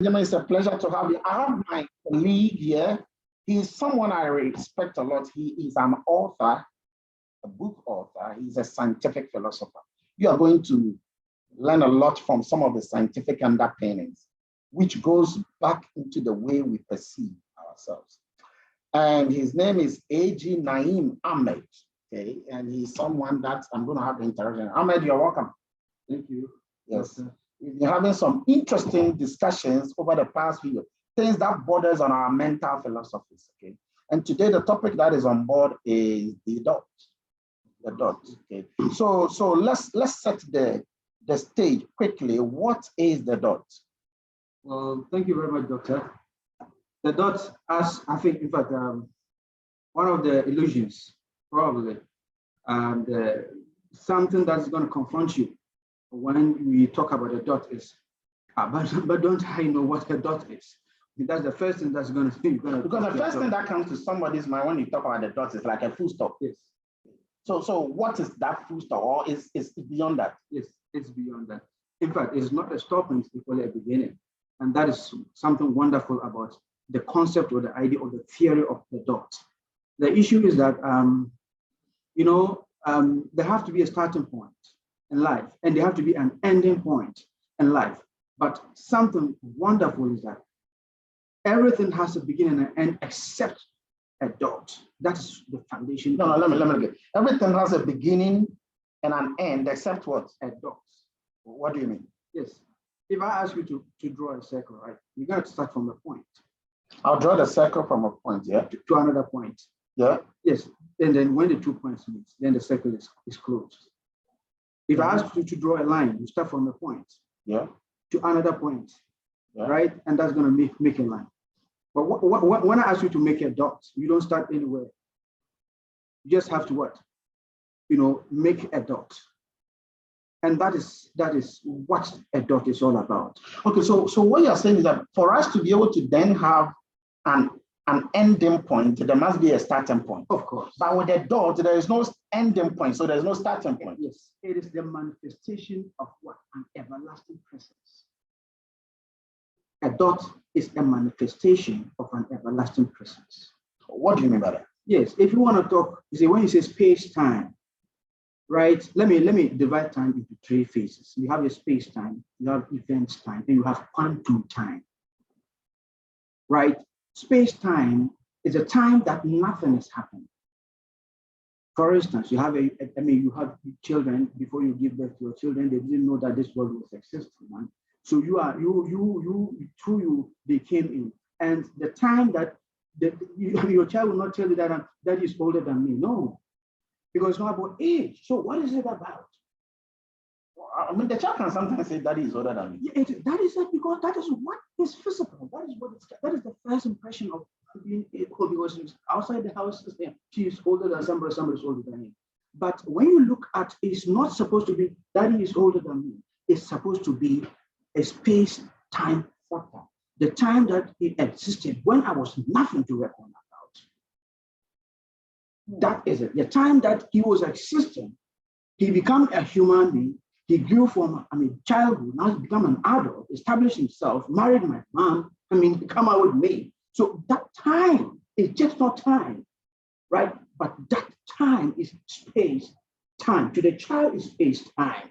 It's a pleasure to have you. I have my colleague here. He's someone I respect a lot. He is an author, a book author. He's a scientific philosopher. You are going to learn a lot from some of the scientific underpinnings, which goes back into the way we perceive ourselves. And his name is A.G. Naim Ahmed. Okay, and he's someone that I'm going to have the interaction. Ahmed, you're welcome. Thank you. Yes. We've been having some interesting discussions over the past few years, things that borders on our mental philosophies. Okay. And today the topic that is on board is the dot. The dot. Okay. So let's set the stage quickly. What is the dot? Well, thank you very much, Doctor. The dot, as I think, in fact, one of the illusions, probably, and something that's going to confront you when we talk about the dot is, but don't I know what the dot is? That's the first thing that's going to be. Because the first thing that comes to somebody's mind when you talk about the dot is like a full stop. Yes. So what is that full stop, or is beyond that? Yes, it's beyond that. In fact, it's not a stopping, it's equally a beginning. And that is something wonderful about the concept or the idea or the theory of the dot. The issue is that, there have to be a starting point in life, and there have to be an ending point in life. But something wonderful is that everything has a beginning and an end except a dot. That's the foundation. No, let me get. Everything has a beginning and an end except what? A dot. What do you mean? Yes. If I ask you to draw a circle, right, you got to start from a point. I'll draw the circle from a point, yeah? To another point. Yeah. Yes. And then when the 2 points meet, then the circle is closed. If I ask you to draw a line, you start from a point. Yeah. To another point, yeah. Right? And that's going to make a line. But when I ask you to make a dot, you don't start anywhere. You just have to what? Make a dot. And that is what a dot is all about. Okay, so what you're saying is that for us to be able to then have an ending point, there must be a starting point. Of course. But with a dot, there is no ending point, so there's no starting point. Yes, it is the manifestation of what? An everlasting presence. A dot is a manifestation of an everlasting presence. What do you mean by that? Yes, if you want to talk, you see, when you say space-time, right? Let me divide time into 3 phases. You have your space-time, you have event time, and you have quantum time. Right? Space-time is a time that nothing is happening. For instance, you have you have children. Before you give birth to your children, they didn't know that this world was existing. Right? So they came in, and the time that your child will not tell you that that is older than me. No, because it's not about age. So what is it about? I mean, the child can sometimes say daddy is older than me. Yeah, that is it, because that is what is physical. That is the first impression of being equal, because outside the house, she is older than somebody is older than him. But when you look at, it's not supposed to be daddy is older than me. It's supposed to be a space-time factor. The time that it existed when I was nothing to reckon about. That is it. The time that he was existing, he became a human being. He grew from childhood, now he's become an adult, established himself, married my mom, come out with me. So that time is just not time, right? But that time is space-time. To the child is space-time.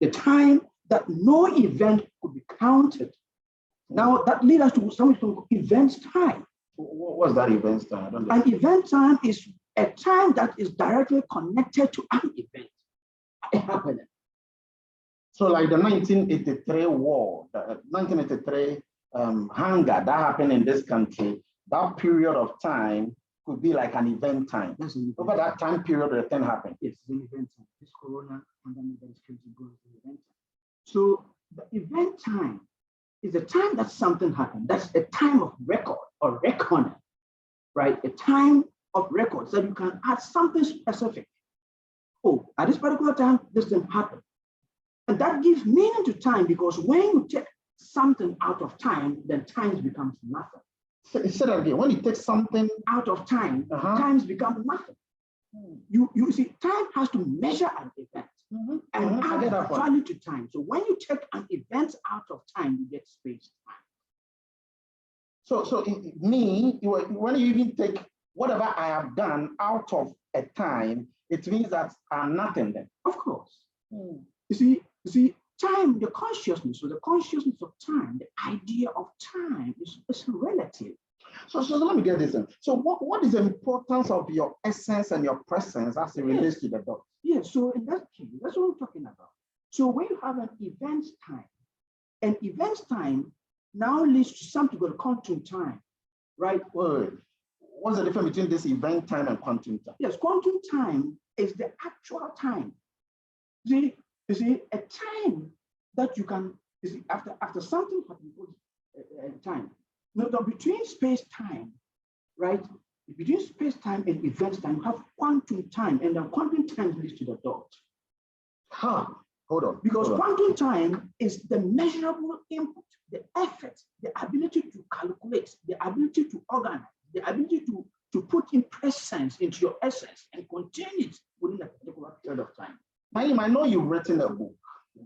The time that no event could be counted. Now that leads us to something called event time. What's that event time? An event time is a time that is directly connected to an event happening. So like the 1983 war, the 1983 hunger that happened in this country, that period of time could be like an event time. Over that time period, the thing happened. Yes, the event time. This corona pandemic that is going to go to the event time. So the event time is a time that something happened. That's a time of record or reckoning, right? A time of record, so you can add something specific. Oh, at this particular time, this thing happened. And that gives meaning to time, because when you take something out of time, then time becomes nothing. Say that again. When you take something out of time, times become nothing. You see, time has to measure an event. and I get add that point. value to time. So when you take an event out of time, you get space time. So when you even take whatever I have done out of a time, it means that I'm nothing then. Of course. You see, time, the consciousness, or the consciousness of time, the idea of time is relative. So let me get this in. So what is the importance of your essence and your presence as it relates to the dot? Yes, so in that case, that's what I'm talking about. So when you have an event time now leads to something called quantum time, right? Wait. What's the difference between this event time and quantum time? Yes, quantum time is the actual time. You see, a time that you can, you see, after something happens, time. Now, between space-time, right? Between space-time and event time, you have quantum time, and then quantum time leads to the dot. Hold on. Because quantum time is the measurable input, the effort, the ability to calculate, the ability to organize, the ability to put in presence into your essence and contain it within a particular period of time. I know you've written a book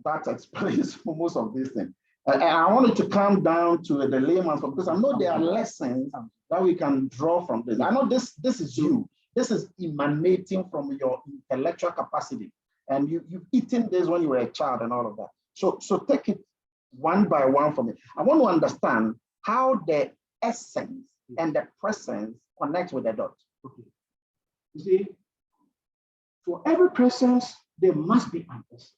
that explains most of these things. And I wanted to come down to the layman's, because I know there are lessons that we can draw from this. I know this is you. This is emanating from your intellectual capacity. And you've eaten this when you were a child and all of that. So take it one by one for me. I want to understand how the essence and the presence connect with the dot. Okay. You see, for every presence, there must be an essence.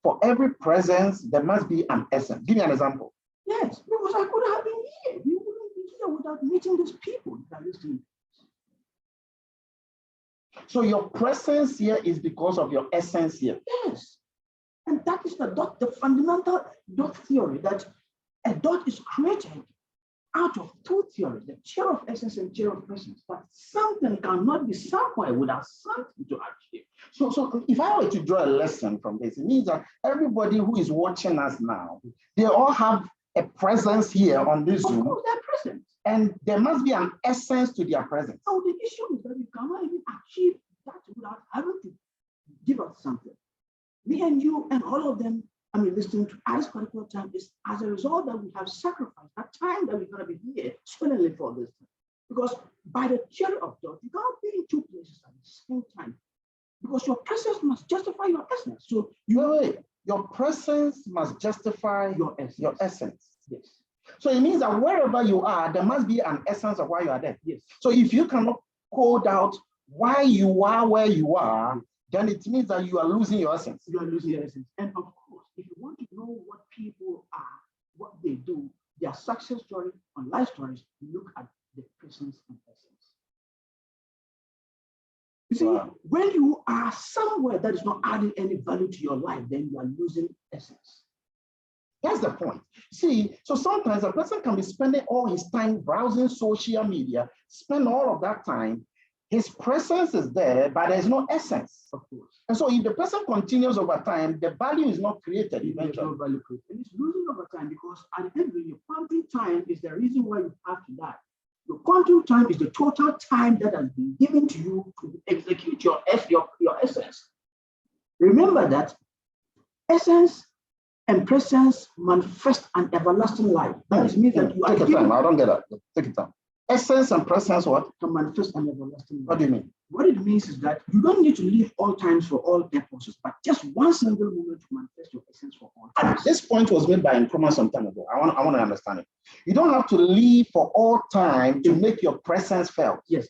For every presence, there must be an essence. Give me an example. Yes, because I could have been here. We wouldn't be here without meeting these people that are listening. So your presence here is because of your essence here. Yes. And that is the dot, the fundamental dot theory, that a dot is created out of two theories, the theory of essence and theory of presence. But something cannot be somewhere without something to achieve. So if I were to draw a lesson from this, it means that everybody who is watching us now, they all have a presence here on this Zoom. Of course, they're present. And there must be an essence to their presence. So the issue is that we cannot even achieve that without having to give us something. Me and you and all of them, listening to at this particular time is as a result that we have sacrificed that time that we're going to be here solely for this time. Because by the theory of dot, you cannot be in two places at the same time. Because your presence must justify your essence. So your presence must justify your essence. Your essence. Yes. So it means that wherever you are, there must be an essence of why you are there. Yes. So if you cannot code out why you are where you are, then it means that you are losing your essence. You are losing your essence. And of course, if you want to know what people are, what they do, their success story and life stories, look at the presence and essence. You see, when you are somewhere that is not adding any value to your life, then you are losing essence. That's the point. See, so sometimes a person can be spending all his time browsing social media, spend all of that time. His presence is there, but there's no essence. Of course. And so if the person continues over time, the value is not created eventually. There's no value created. And it's losing over time because at the end of the day, quantum time is the reason why you have to die. The quantum time is the total time that has been given to you to execute your essence. Remember that essence and presence manifest an everlasting life. That means that you are Take your time. I don't get that. Take your time. Essence and presence, what? Can manifest an everlasting life. What do you mean? What it means is that you don't need to live all times for all purposes, but just one single moment to manifest your essence for all times. This point was made by Nkrumah some time ago. I want to understand it. You don't have to live for all time to make your presence felt. Yes,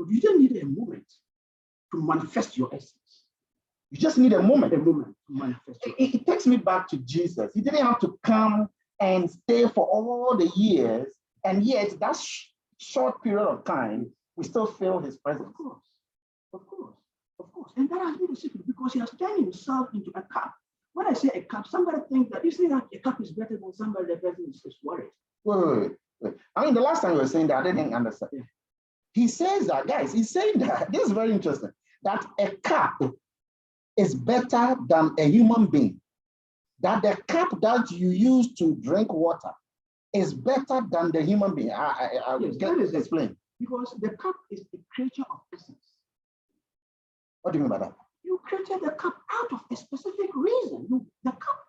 you don't need a moment to manifest your essence. You just need a moment. A moment to manifest your essence. It takes me back to Jesus. He didn't have to come and stay for all the years, and yet that short period of time, we still feel his presence. Of course. And that has been the secret because he has turned himself into a cup. When I say a cup, somebody thinks that you say that a cup is better than somebody that person is worried. Wait. The last time you were saying that, I didn't understand. Yeah. He says that, guys, he's saying that, this is very interesting, that a cup is better than a human being. That the cup that you use to drink water is better than the human being. I will explain. Because the cup is a creature of essence. What do you mean by that? You created the cup out of a specific reason. The cup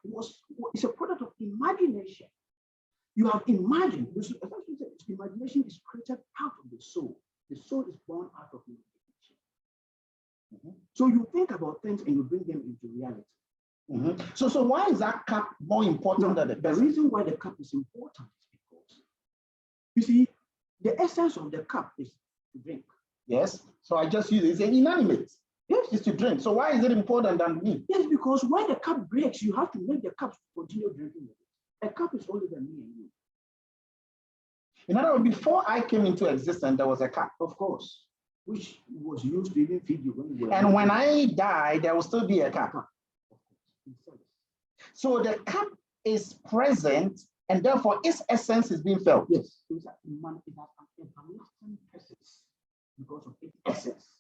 is a product of imagination. You have imagined. Imagination is created out of the soul. The soul is born out of imagination. So you think about things and you bring them into reality. So why is that cup more important than the person? The reason why the cup is important is because, you see, the essence of the cup is to drink. Yes. So I just use it. It's inanimate. Yes, it's to drink. So why is it important than me? Yes, because when the cup breaks, you have to make the cup continue drinking with it. A cup is older than me and you. In other words, before I came into existence, there was a cup, of course, which was used to even feed you when you were. And when I die, there will still be a cup. So the cup is present, and therefore its essence is being felt. Yes, it has an everlasting essence because of its essence.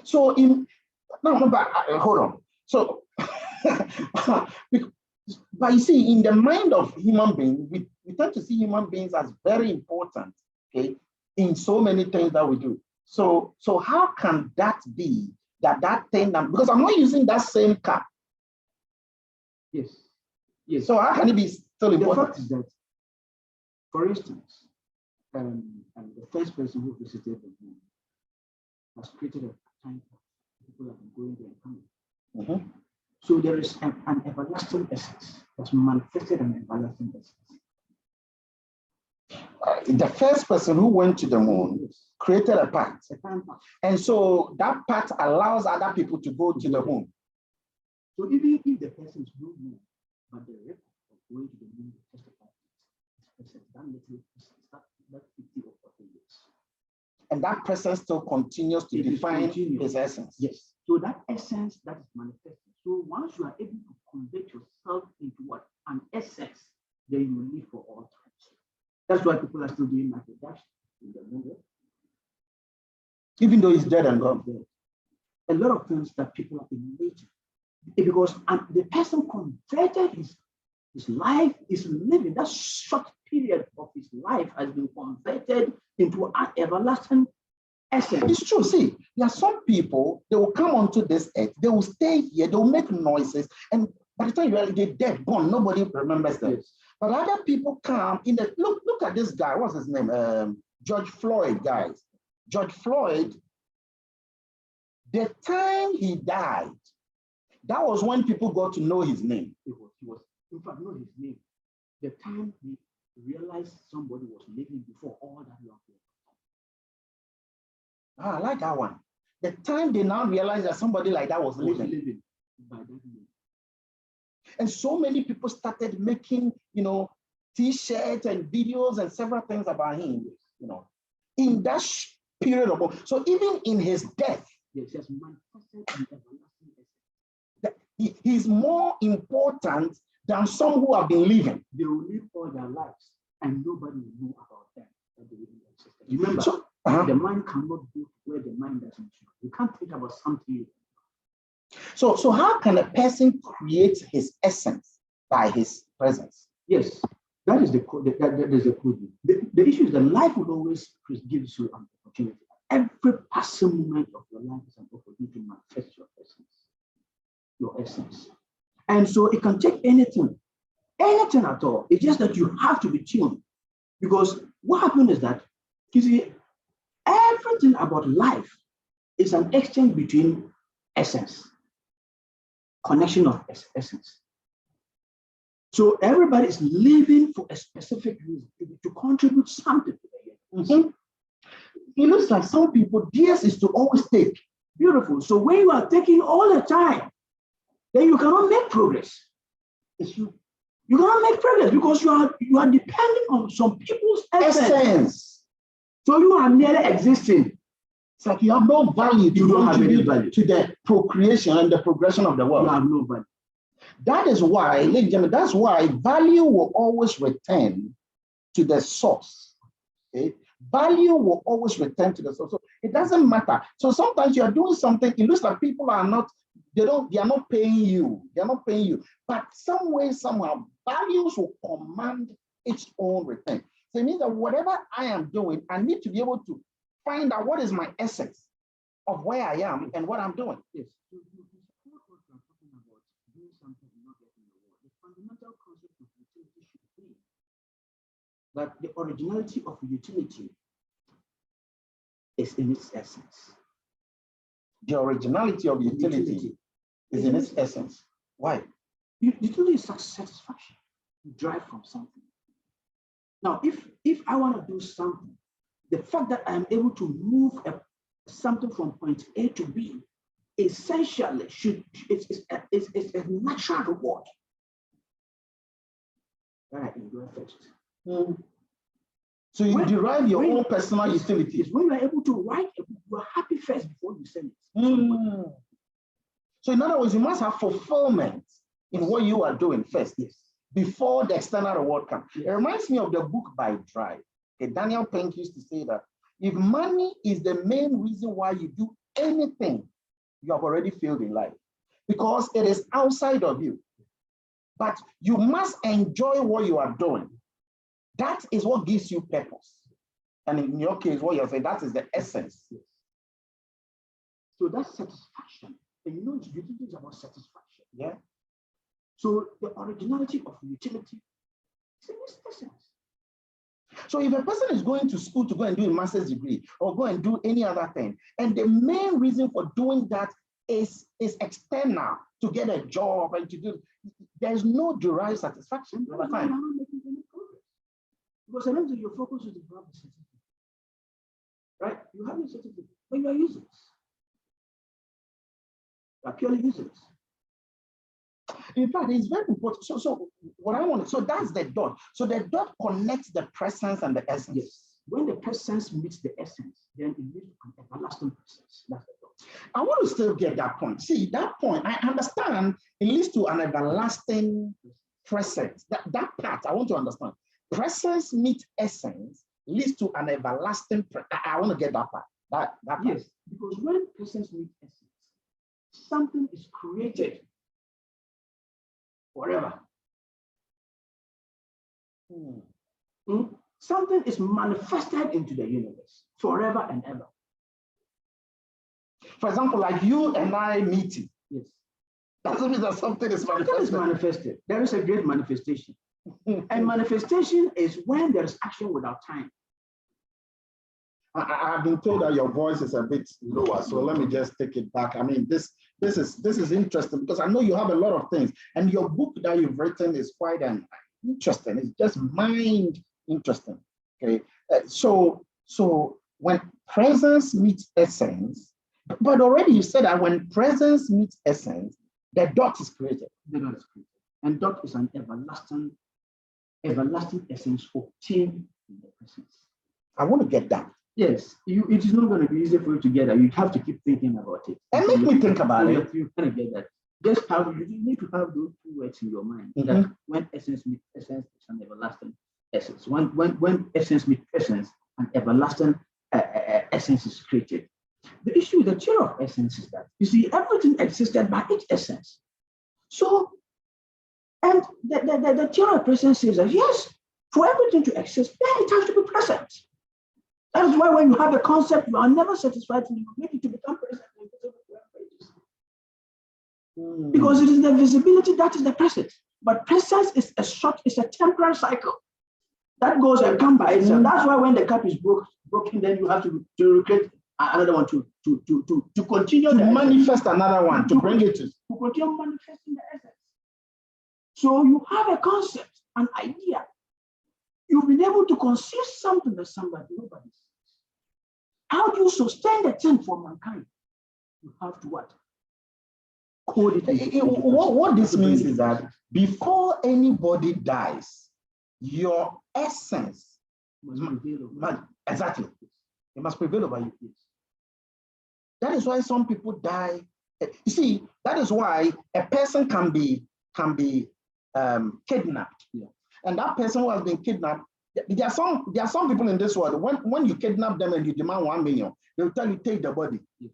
So hold on. So, but you see, in the mind of human beings, we tend to see human beings as very important, okay, in so many things that we do. So how can that be that thing? Because I'm not using that same cup. Yes. So how can it be still important? The fact is that, for instance, the first person who visited the moon has created a time for people have been going there and coming. So there is an everlasting essence that's manifested an everlasting essence. The first person who went to the moon created a path. And so that path allows other people to go to the moon. So even if the person is no moon, but the record of going to the moon will testify that little essence, that 50 or 40 years. And that person still continues to define his essence. Yes. So that essence that is manifested. So once you are able to convert yourself into what? An essence, then you will live for all times. That's why people are still doing Michael Jackson in the movie. Even though he's dead and gone. A lot of things that people are imaging. Because the person converted his life, is living, that short period of his life has been converted into an everlasting essence. It's true. See, there are some people, they will come onto this earth, they will stay here, they will make noises, and by the time they're dead, gone, nobody remembers them. Yes. But other people come in the look at this guy. What's his name? George Floyd, guys. George Floyd, the time he died, that was when people got to know his name. He was in fact, not his name. The time he realized somebody was living before all that long. I like that one. The time they now realized that somebody like that was living. By that name. And so many people started making, T-shirts and videos and several things about him, in that period of. So even in his death, yes, he has manifested an everlasting essence. He's more important than some who have been living. They will live all their lives and nobody will know about them. Remember, the mind cannot go where the mind doesn't. You can't think about something. So how can a person create his essence by his presence? Yes, that is the code. That is the code. The issue is that life will always give you an opportunity. Every passing moment of your life is an opportunity to manifest your essence. And so it can take anything at all. It's just that you have to be tuned. Because what happens is that, you see, everything about life is an exchange between essence, connection of essence. So everybody is living for a specific reason, to contribute something to the universe. It looks like some people, theirs is to always take. Beautiful. So when you are taking all the time, then you cannot make progress. It's you cannot make progress because you are depending on some people's essence. So you are merely existing. It's like you have no value. You don't have any value to the procreation and the progression of the world. You have no value. That is why, ladies and gentlemen, that's why value will always return to the source. Okay? Value will always return to the source. So it doesn't matter. So sometimes you are doing something, it looks like people are not, they are not paying you. They're not paying you. But some way, somehow, values will command its own return. So it means that whatever I am doing, I need to be able to find out what is my essence. of where I am and what I'm doing. Yes. To support what we're talking about, doing something and not getting the reward, the fundamental concept of utility should be that the originality of utility is in its essence. The originality of utility is in its essence. Why? Utility is satisfaction. You drive from something. Now, if I want to do something, the fact that I am able to move something from point A to B essentially is a natural reward. Right, you go first. So you derive your own personal utility. It's when you're able to write a book, you're happy first before you send it. So in other words, you must have fulfillment in what you are doing first, Yes. before the external reward comes. Yes. It reminds me of the book by Drive. Okay, Daniel Pink used to say that if money is the main reason why you do anything, you have already failed in life because it is outside of you. But you must enjoy what you are doing. That is what gives you purpose. And in your case, what you're saying, that is the essence. Yes. So that's satisfaction. And you know, utility is about satisfaction. Yeah. So the originality of utility is in its essence. So if a person is going to school to go and do a master's degree or go and do any other thing, and the main reason for doing that is external, to get a job and to do, there's no derived satisfaction over time. You're not making any progress. Because sometimes your focus is to have the certificate. Right? You have the certificate, but you are useless. You are purely useless. In fact, it's very important. So what I want, so that's the dot. So the dot connects the presence and the essence. Yes. When the presence meets the essence, then it leads to an everlasting presence. That's the dot. I want to still get that point. See, that point, I understand it leads to an everlasting presence. That part, I want to understand. Presence meets essence leads to an everlasting I want to get that part. That part. Yes, because when presence meets essence, something is created forever. Something is manifested into the universe forever and ever. For example, like you and I meeting. Yes. Doesn't mean that something is manifested. There is a great manifestation. And manifestation is when there is action without time. I've been told that your voice is a bit lower, so let me just take it back. I mean, this is interesting because I know you have a lot of things, and your book that you've written is quite interesting. It's just mind interesting. Okay, so when presence meets essence, but already you said that when presence meets essence, the dot is created. The dot is created, and dot is an everlasting essence obtained in the presence. I want to get that. Yes, it is not going to be easy for you to get that. You have to keep thinking about it. And make me think about it. You kind of get that. Just you need to have those two words in your mind. That when essence meets essence, it's an everlasting essence. When essence meets essence, an everlasting essence is created. The issue with the theory of essence is that, you see, everything existed by its essence. So, and the theory of presence says that, yes, for everything to exist, then it has to be present. That is why when you have a concept, you are never satisfied until you make it to become present. Because it is the visibility that is the present. But presence is a temporal cycle that goes and comes by itself. That's why when the cup is broken, then you have to recreate another one to continue to manifest another one, to bring it to continue manifesting the essence. So you have a concept, an idea. You've been able to conceive something that nobody sees. How do you sustain the thing for mankind? You have to what? Code it. What this means is that before anybody dies, your essence must prevail over. Exactly. It must prevail over you. That is why some people die. You see, that is why a person can be kidnapped. Yeah. And that person who has been kidnapped, there are some people in this world, when you kidnap them and you demand 1 million, they will tell you, take the body. Yeah.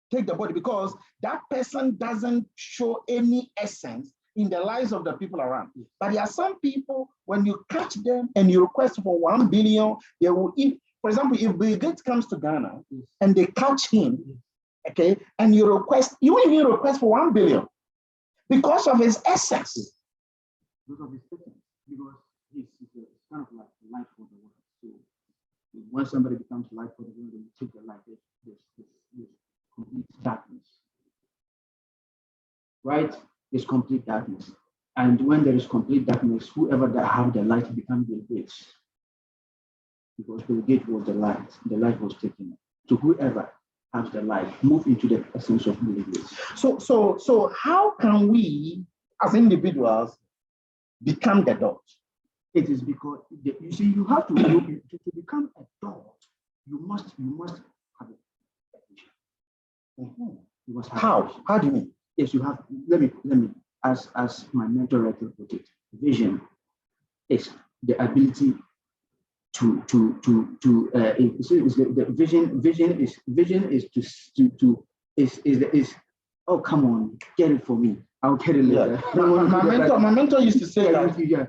Take the body, because that person doesn't show any essence in the lives of the people around. Yeah. But there are some people, when you catch them and you request for 1 billion, they will, For example, if Bill Gates comes to Ghana Yes. and they catch him, okay, and you won't even request for 1 billion because of his essence. Because of his essence, because he's kind of like light for the world. So when somebody becomes light for the world, they take the light. There's complete darkness, right? There's complete darkness, and when there is complete darkness, whoever that have the light becomes Bill Gates, because Bill Gates was the light. The light was taken. So whoever has the light move into the essence of Bill Gates. So how can we, as individuals, become the dot? It is because you see, you have to become a dot. You must have a vision. Mhm. You must have a How? vision. How do you mean? Yes, you have. Let me. As my mentor rightly put it, vision is the ability to the vision is oh, come on, get it for me. I'll get it later. Yeah. My mentor used to say that, Yeah,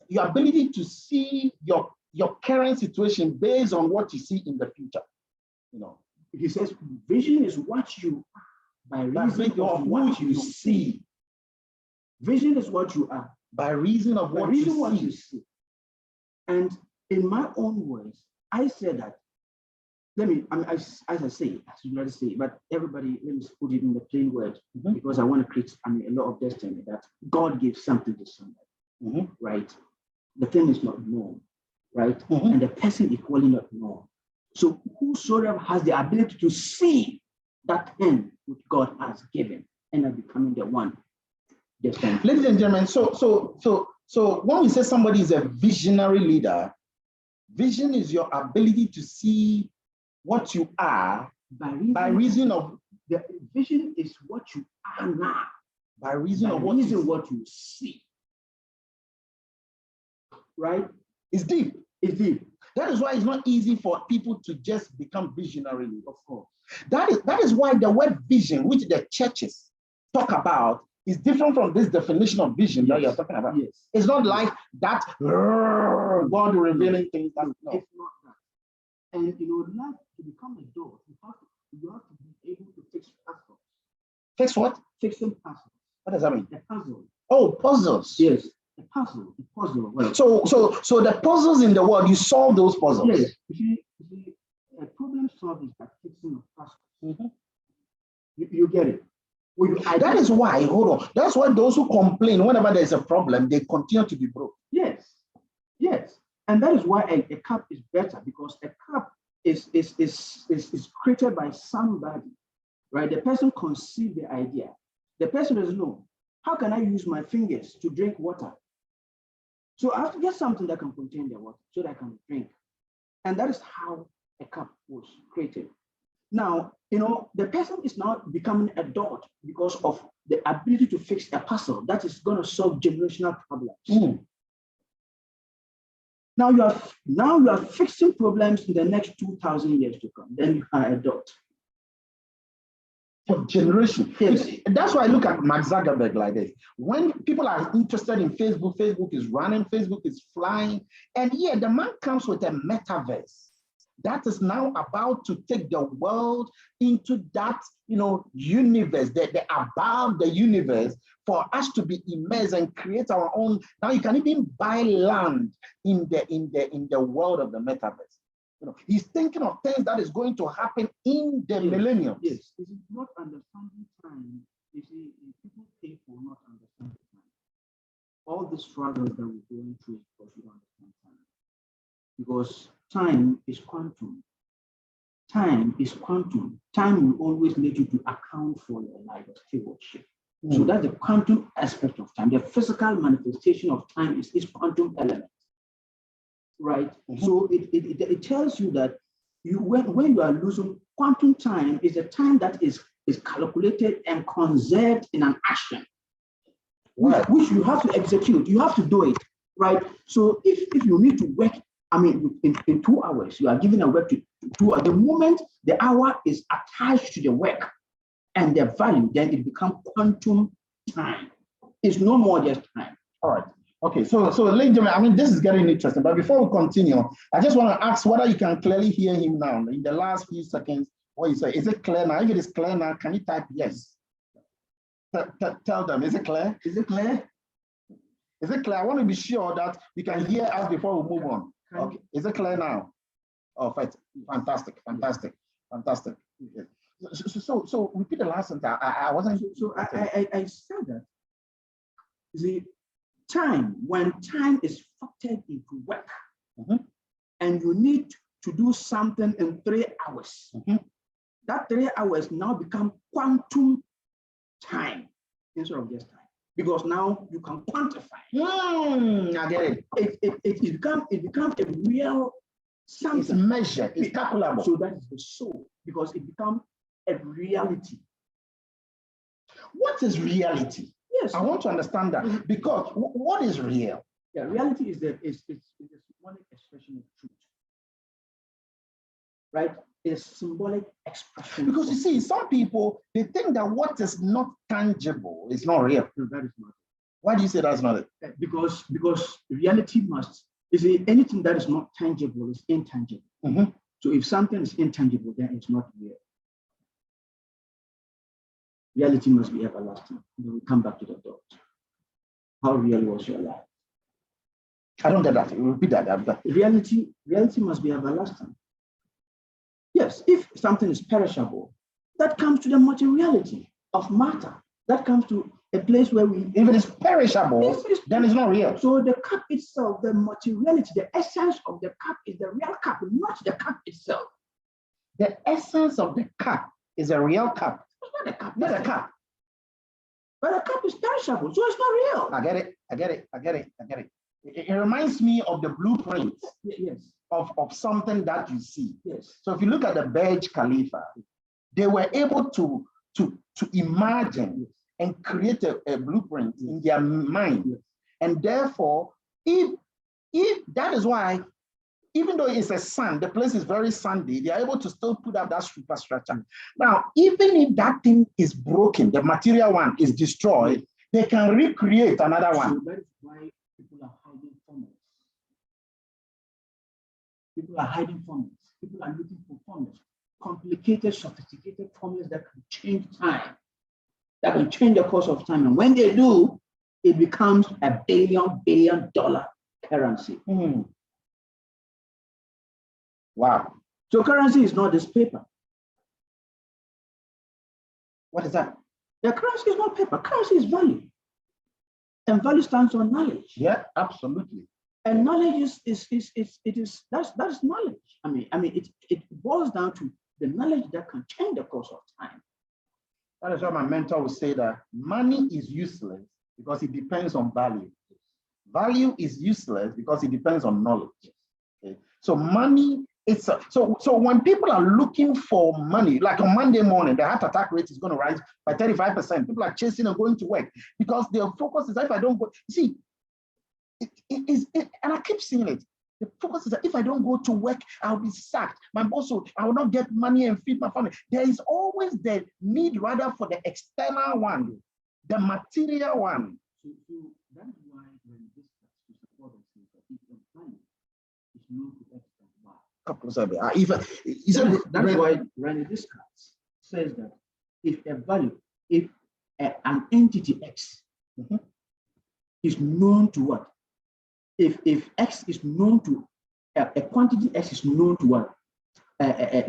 your ability to see your current situation based on what you see in the future. He says vision is what you are by reason of what you see. Vision is what you are by reason of what you see. And in my own words, I said that. As I say, as you already say, but everybody, let me put it in the plain word, because I want to create a lot of destiny that God gives something to somebody, right? The thing is not known, right? And the person equally not known. So whosoever has the ability to see that thing which God has given and are becoming the one. Ladies and gentlemen, so when we say somebody is a visionary leader, vision is your ability to see what you are by reason of the vision is what you are now. By reason of what you see. Right? It's deep. It's deep. That is why it's not easy for people to just become visionary, of course. That is why the word vision, which the churches talk about, is different from this definition of vision that you're talking about. Yes. It's not like that God revealing things. No. It's not that. And life, to become a dot, you have to be able to fix puzzles. Fix what? Fixing puzzles. What does that mean? A puzzle. Oh, puzzles. Yes. A puzzle. Well, so the puzzles in the world, you solve those puzzles. Yes. You see, a problem solving is like fixing a puzzle. You get it. That is why, hold on. That's why those who complain whenever there's a problem, they continue to be broke. Yes. And that is why a cup is better, because a cup is created by somebody, right? The person conceived the idea. The person doesn't know, how can I use my fingers to drink water? So I have to get something that can contain the water so that I can drink. And that is how a cup was created. Now, the person is now becoming a dot because of the ability to fix a puzzle that is going to solve generational problems. Now you are fixing problems in the next 2,000 years to come. Then you are a dot. For generation. Yes. That's why I look at Mark Zuckerberg like this. When people are interested in Facebook, Facebook is running, Facebook is flying. And the man comes with a metaverse that is now about to take the world into that, universe, the above the universe, for us to be immersed and create our own. Now you can even buy land in the world of the metaverse. He's thinking of things that is going to happen in the millennium. Yes, this is not understanding time. You see, people pay for not understanding time. All the struggles that we're going through because we don't understand time. Because time is quantum. Time is quantum. Time will always need you to account for your life of stewardship. So that's the quantum aspect of time. The physical manifestation of time is quantum element. Right? So it tells you that when you are losing quantum time, is a time that is calculated and conserved in an action, which you have to execute. You have to do it, right? So if you need to work, in 2 hours, you are given a work to 2 hours. The moment the hour is attached to the work and the value, then it becomes quantum time. It's no more just time. All right. Okay, so ladies and gentlemen, I mean, this is getting interesting. But before we continue, I just want to ask whether you can clearly hear him now in the last few seconds. What you say? Is it clear now? If it is clear now, can you type yes? Tell them, is it clear? Is it clear? Is it clear? I want to be sure that you can hear us before we move on. Okay, is it clear now? Oh, fantastic, fantastic, fantastic. So repeat the last sentence. I wasn't. I said that the time, when time is factored into work, and you need to do something in 3 hours, that 3 hours now become quantum time instead of just time, because now you can quantify. I get it. It becomes a real something. It's measured. It's calculable. So that is the soul, because it becomes a reality. What is reality? Yes, I want to understand that, because what is real? Yeah, reality is the symbolic expression of truth, right? It's symbolic expression. Because you see, some people, they think that what is not tangible is not real. No, that is not it. Why do you say that's not it? Because reality must, you see, anything that is not tangible is intangible. So if something is intangible, then it's not real. Reality must be everlasting. Then we come back to the thought. How real was your life? I don't get that. Repeat that. Reality must be everlasting. Yes, if something is perishable, that comes to the materiality of matter. That comes to a place where we... If it is perishable, then it's not real. So the cup itself, the materiality, the essence of the cup is the real cup, not the cup itself. The essence of the cup is a real cup. It's not a cup. Not a cup. But a cup is perishable, so it's not real. I get it. It reminds me of the blueprint of something that you see. Yes. So if you look at the Burj Khalifa, they were able to imagine and create a blueprint in their mind. And therefore, if that is why, even though it's a sand, the place is very sandy, they are able to still put up that superstructure. Now, even if that thing is broken, the material one is destroyed, they can recreate another one. So that is why people are hiding formulas. People are hiding formulas. People are looking for formulas. Complicated, sophisticated formulas that can change time, that can change the course of time. And when they do, it becomes a billion dollar currency. Wow. So currency is not this paper. What is that? The currency is not paper. Currency is value. And value stands on knowledge. Yeah, absolutely. And knowledge that's knowledge. I mean, it boils down to the knowledge that can change the course of time. That is why my mentor would say that money is useless because it depends on value. Value is useless because it depends on knowledge. Okay? So money, so when people are looking for money, like on Monday morning, the heart attack rate is going to rise by 35%. People are chasing and going to work because their focus is that if I don't go, see, and I keep seeing it. The focus is that if I don't go to work, I'll be sacked. My boss I will not get money and feed my family. There is always the need rather for the external one, the material one. So that is why when this to support us is that if your money is known to X that's why René Descartes says that if an entity X is known to what? If X is known to a quantity X is known to what?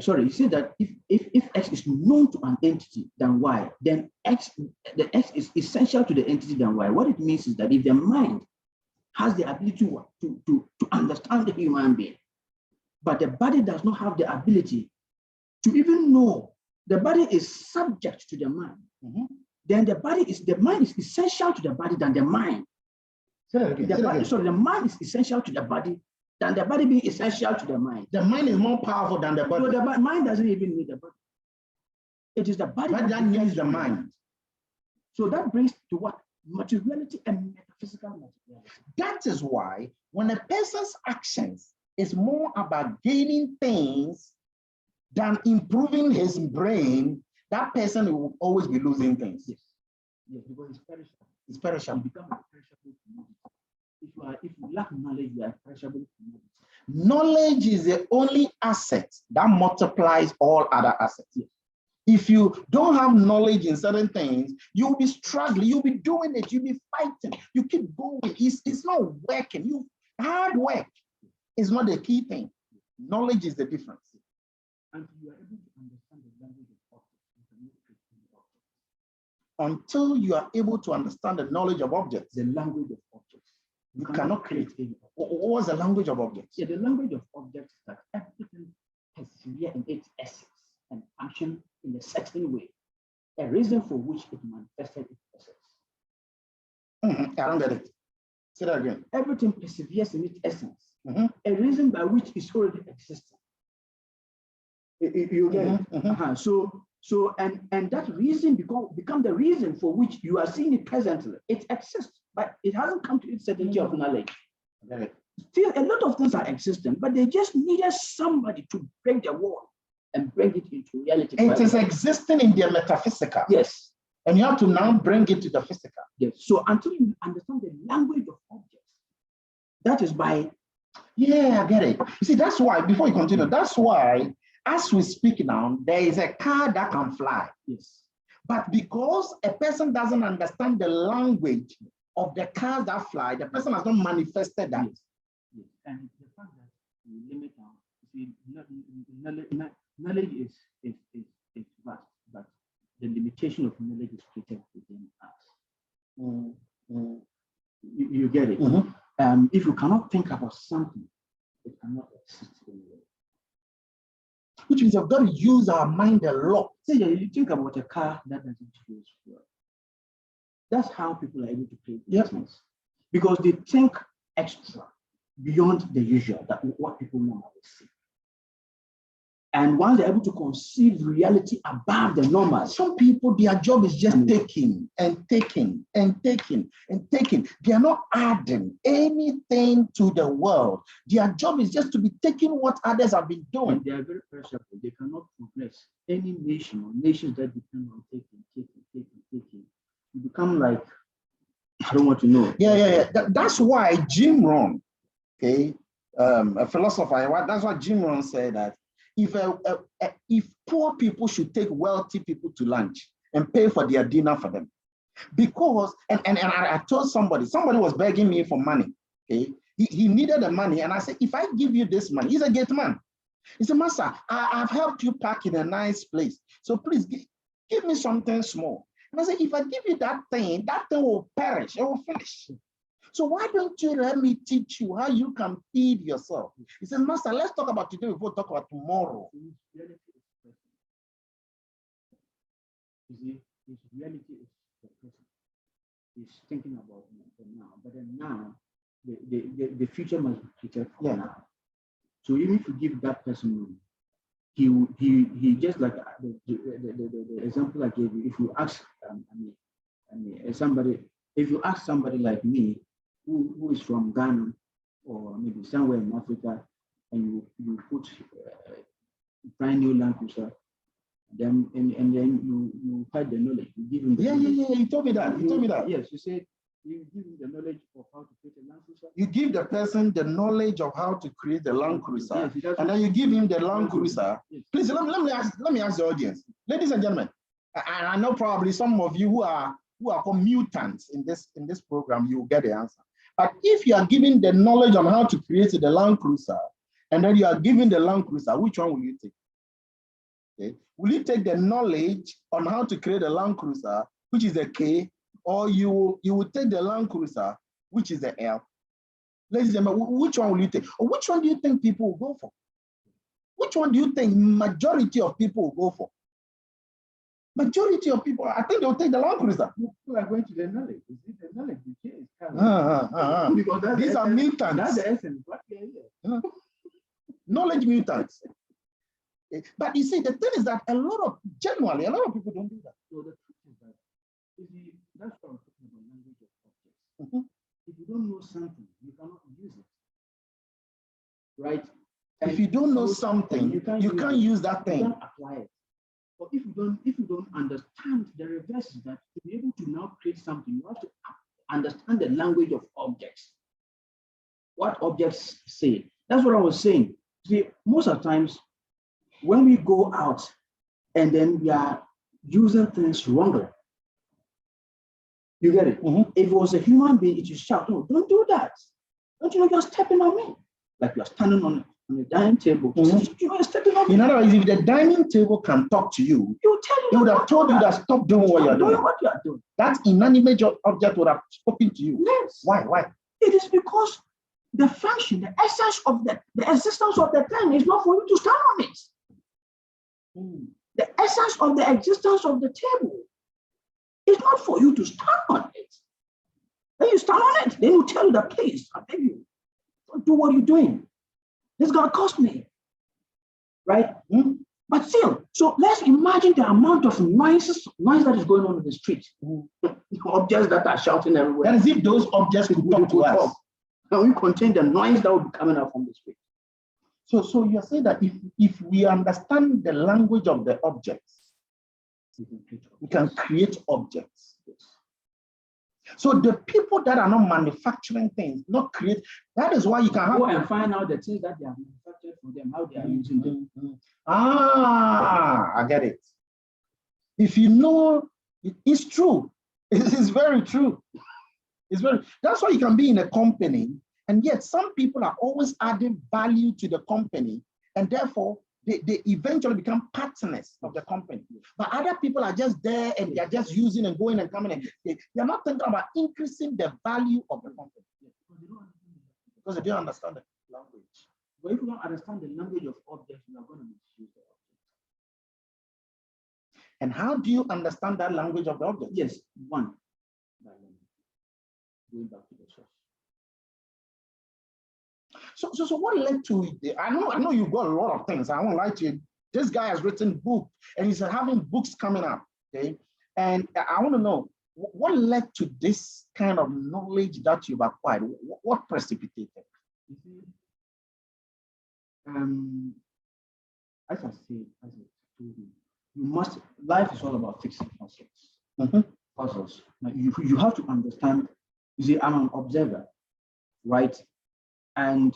Sorry, he said that if X is known to an entity than Y, then the X is essential to the entity than Y. What it means is that if the mind has the ability to understand the human being, but the body does not have the ability to even know, the body is subject to the mind, then the mind is essential to the body than the mind. The mind is essential to the body than the body being essential to the mind. The mind is more powerful than the body. So the mind doesn't even need the body. It is the body that needs the mind. So that brings to what? Materiality and metaphysical materiality. That is why when a person's actions is more about gaining things than improving his brain, that person will always be losing things. Yes, because it's perishable. It's perishable. It becomes a perishable commodity. if you lack knowledge, you are perishable commodity. Knowledge is the only asset that multiplies all other assets. Yes. If you don't have knowledge in certain things, you'll be struggling, you'll be doing it, you'll be fighting, you keep going. It's not working. Hard work is not the key thing. Knowledge is the difference. And you are able to understand the language of objects, you cannot create any objects. Until you are able to understand the knowledge of objects, The language of objects. you cannot create any object. What's the language of objects? Yeah, the language of objects is that everything persevere in its essence and function in a certain way, a reason for which it manifested its essence. I don't get it. Say that again. Everything perseveres in its essence, Mhm. a reason by which it's already existing. You get it? So and that reason become the reason for which you are seeing it presently. It exists, but it hasn't come to its certainty of knowledge. Okay. Still, a lot of things are existing, but they just needed somebody to break the wall and bring it into reality. It is existing in the metaphysical. Yes. And you have to now bring it to the physical. Yes. So until you understand the language of objects, that is by. Yeah, I get it. You see, that's why, before you continue, that's why, as we speak now, there is a car that can fly. Yes. But because a person doesn't understand the language of the cars that fly, the person has not manifested that. Yes. Yes. And the fact that we limit our, see, knowledge is vast, but the limitation of knowledge is created within us. You get it? If you cannot think about something, it cannot exist anywhere. Which means you've got to use our mind a lot. Say you think about a car that doesn't use fuel. That's how people are able to pay business. Because they think extra beyond the usual, that what people normally see. And once they're able to conceive reality above the normal, some people, their job is just taking and taking and taking and taking. They are not adding anything to the world. Their job is just to be taking what others have been doing. And they are very perishable. They cannot progress. Any nation or nations that depend on taking, you become like, I don't want to know. Yeah. That's why Jim Rohn, okay, a philosopher, that's why Jim Rohn said that if poor people should take wealthy people to lunch and pay for their dinner for them, because and I told somebody was begging me for money. Okay, he needed the money, and I said, if I give you this money, he's a gate man. He said, Master, I've helped you park in a nice place, so please give me something small. And I said, if I give you that thing will perish, it will finish. So why don't you let me teach you how you can feed yourself? He said, Master, let's talk about today before we talk about tomorrow. You see, his reality is the present. He's thinking about the now, but then now, the future must be prepared for now. So even if you give that person money, he just like the example I gave you. If you ask somebody, if you ask somebody like me, who is from Ghana or maybe somewhere in Africa, and you put brand new Land Cruiser, then and then you find the knowledge. You give him the knowledge. He told me that. Yes, you said you give him the knowledge of how to create a Land Cruiser. You give the person the knowledge of how to create the Land Cruiser, yes, and then you give him the Land Cruiser. Yes. Please let me ask the audience, ladies and gentlemen. I know probably some of you who are called mutants in this program, you will get the answer. But if you are giving the knowledge on how to create the Land Cruiser, and then you are giving the Land Cruiser, which one will you take? Okay. Will you take the knowledge on how to create a Land Cruiser, which is a K, or you will take the Land Cruiser, which is the L? Ladies and gentlemen, which one will you take? Or which one do you think people will go for? Which one do you think majority of people will go for? Majority of people, I think they'll take the Land Cruiser. People are going to the knowledge. You see, the knowledge is coming. Because these are mutants. That's the essence. Knowledge mutants. But you see, the thing is that generally, a lot of people don't do that. So the truth is that, you see, that's what I'm talking about, language of objects. If you don't know something, you cannot use it. Right? And if you don't know something, you can't use that thing. You can't apply it. But if you don't understand the reverse is that to be able to now create something, you have to understand the language of objects. what objects say. That's what I was saying. See, most of the times when we go out and then we are using things wrongly, you get it? If it was a human being, it would shout, no, don't do that. Don't you know you're stepping on me? Like you're standing on the dining table. You're stepping on me. In other words, if the dining table can talk to you, You tell you, it would have told you that stop doing what you're doing. What you are doing. That inanimate object would have spoken to you. Yes. Why? It is because the function, the essence of the existence of the thing is not for you to stand on it. The essence of the existence of the table is not for you to stand on it. When you stand on it, then you tell the place, I beg you, don't do what you're doing. This is going to cost me. Right? But still, so let's imagine the amount of noise that is going on in the street. Objects that are shouting everywhere. And as if those objects could talk to us. And we contain the noise that will be coming out from the street. So you're saying that if we understand the language of the objects, we can create objects. So the people that are not manufacturing things, not create, that is why you can go and find out the things that they are manufactured for them, how they are using them. I get it. If you know, it's true. It's very true. That's why you can be in a company, and yet some people are always adding value to the company, and therefore they eventually become partners of the company. But other people are just there and they're just using and going and coming, and they're not thinking about increasing the value of the company because they don't understand the language. But if you don't understand the language of objects, you are going to misuse the object. And how do you understand that language of the object? Yes, one, going back to the source. So what led to it? I know you've got a lot of things. I won't lie to you. This guy has written books and he's having books coming up. Okay. And I want to know what led to this kind of knowledge that you've acquired? What precipitated? As I told you, life is all about fixing puzzles. Puzzles. Now, you have to understand, you see, I'm an observer, right? And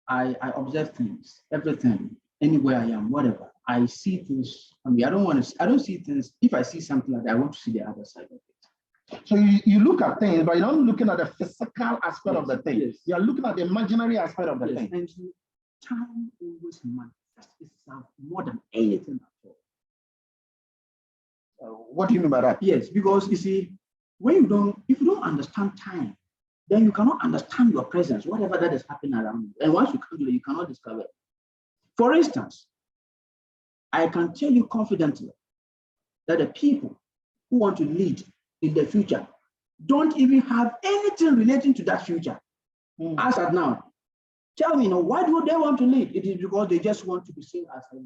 I observe things, everything, anywhere I am, whatever. I see things. I mean, I don't see things. If I see something like that, I want to see the other side of it. So you look at things, but you're not looking at the physical aspect of the thing. Yes. You're looking at the imaginary aspect of the thing. And so time always manifests itself more than anything at all. What do you mean by that? Yes, because you see, if you don't understand time, then you cannot understand your presence, whatever that is happening around you. And once you come to it, you cannot discover it. For instance, I can tell you confidently that the people who want to lead in the future don't even have anything relating to that future. As of now, tell me, why do they want to lead? It is because they just want to be seen as a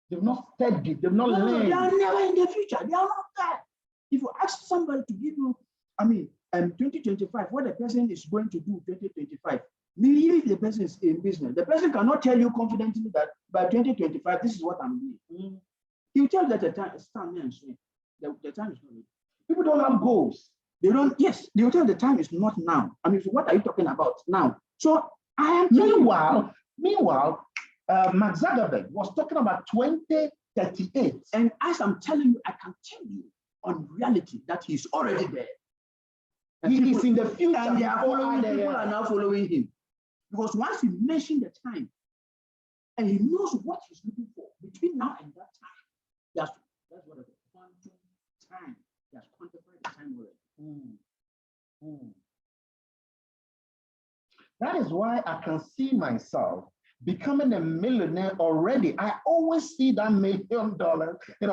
They've not studied, they've not learned. They are never in the future. They are not there. If you ask somebody to give you, 2025, what the person is going to do 2025, maybe if the person is in business, the person cannot tell you confidently that by 2025, this is what I'm doing. He'll tell that the time is standing and swing. The time is not ready. People don't have goals. They will tell the time is not now. What are you talking about now? So I am Meanwhile, Mark Zuckerberg was talking about 2038. And as I'm telling you, I can tell you on reality that he's already there. And he is in the future. And people are now following him. Because once he mentioned the time, and he knows what he's looking for between now and that time, that's what it is. Quantum time. He has quantified the time already. That is why I can see myself becoming a millionaire already. I always see that $1 million,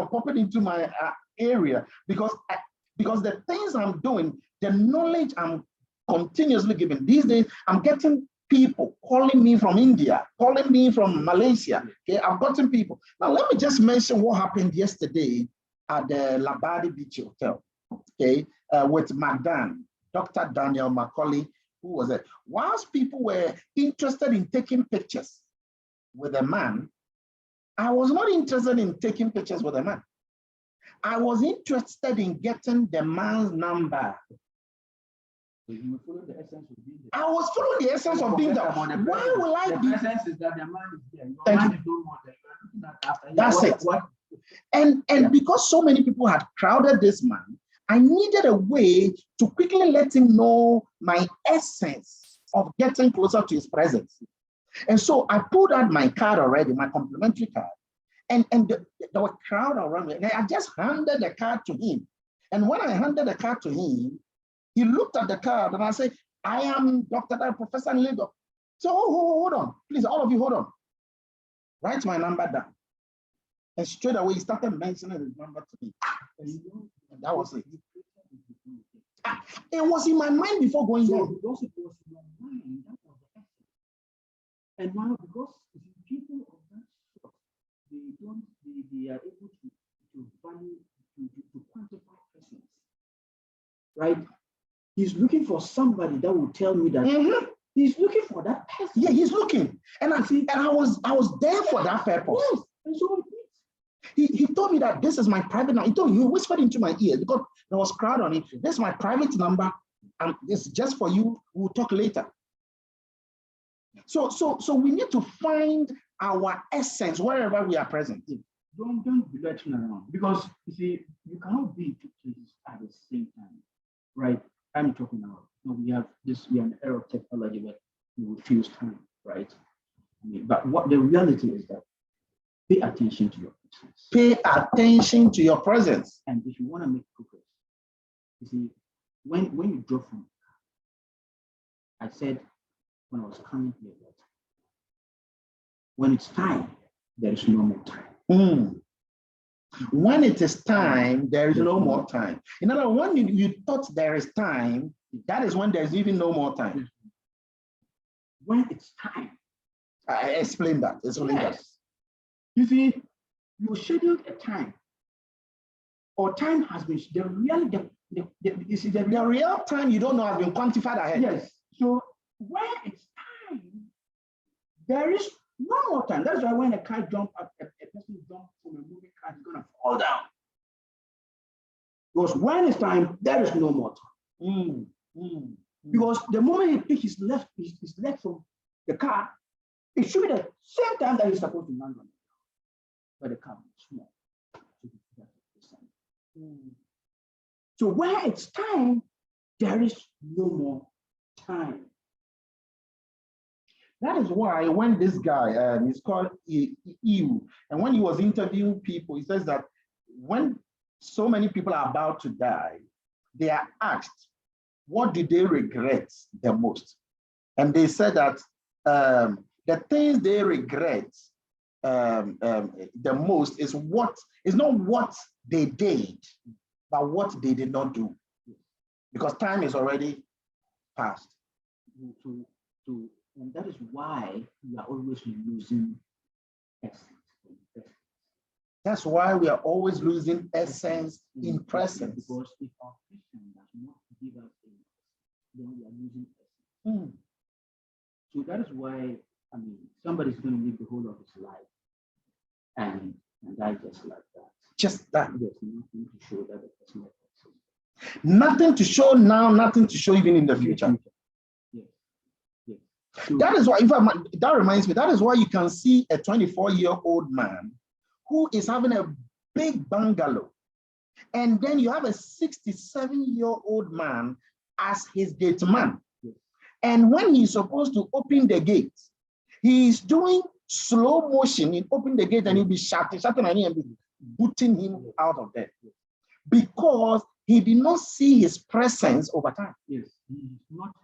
popping into my area because the things I'm doing, the knowledge I'm continuously giving. These days, I'm getting people calling me from India, calling me from Malaysia. Okay, I've gotten people. Now, let me just mention what happened yesterday at the Labadi Beach Hotel, okay, with Dr. Daniel Macaulay, who was it? Whilst people were interested in taking pictures with a man, I was not interested in taking pictures with a man. I was interested in getting the man's number. You will follow the essence of being there. I was following the essence of being there. Why will I the be? The essence is that the man is there. Your Thank man you. is no more there. You are looking at after. That's it. What? And Yeah. because so many people had crowded this man, I needed a way to quickly let him know my essence of getting closer to his presence. And so I pulled out my card already, my complimentary card, and there was a crowd around me. And I just handed the card to him. And when I handed the card to him, he looked at the card and I said, I am Dr. Professor Ligo. So hold on, please, all of you hold on. Write my number down. And straight away, he started mentioning his number to me. And that was it. It was in my mind before going So home. because it was in your mind, that was the essence. And now, because people of that sort, they are able to value, to quantify presence, right? He's looking for somebody that will tell me that he's looking for that person. Yeah, he's looking, and I was there for that purpose. Yes, and so he told me that this is my private number. He whispered into my ear because there was crowd on it. This is my private number, and this is just for you. We'll talk later. So we need to find our essence wherever we are present. Don't be letting around, because you see, you cannot be in two places at the same time, right? I'm talking about, we are in an era of technology where we refuse time, right? But what the reality is that pay attention to your presence. Pay attention to your presence. And if you want to make progress, you see, when you drop from the car, I said when I was coming here, that when it's time, there is no more time. When it is time, there is no more time. In other words, when you thought there is time, that is when there's even no more time. When it's time. I explain that. Explain that. You see, you scheduled a time, or time has been, the real time you don't know has been quantified ahead. Yes. So when it's time, there is no more time. That's why when a car jumps up, a person jumps from a moving car, is going to fall down. Because when it's time, there is no more time. Because the moment he picks his leg from the car, it should be the same time that he's supposed to land on it. But the car is small. So where it's time, there is no more time. That is why when this guy, he's called EU, and when he was interviewing people, he says that when so many people are about to die, they are asked, what do they regret the most? And they said that the things they regret the most is not what they did, but what they did not do, because time is already past. And that is why we are always losing essence. That's why we are always losing essence in presence. Because if our Christian does not give us essence, then we are losing essence. So that is why, somebody's going to live the whole of his life and die just like that. Just that. There's nothing to show that the person has essence. Nothing to show now, nothing to show even in the future. That is why, that reminds me, that is why you can see a 24-year-old man who is having a big bungalow. And then you have a 67-year-old man as his gate man. And when he's supposed to open the gate, he's doing slow motion in opening the gate, and he'll be shouting at him and be booting him out of there. Because he did not see his presence over time. Yes, he's not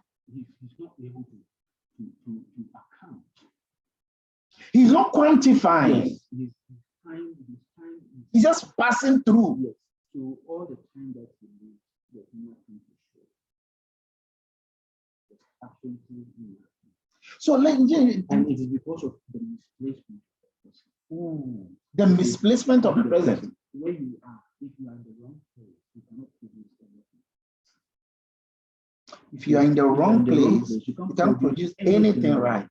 able to account. He's not quantifying. Yes, his time he's just passing through. Yes. So all the time that he lives, there's nothing to show. There's absolutely nothing. So and it is because of the misplacement of the person. The misplacement of the present. Where you are, if you are in the wrong place, you cannot produce anything. If you are in the wrong place, you can't produce anything right.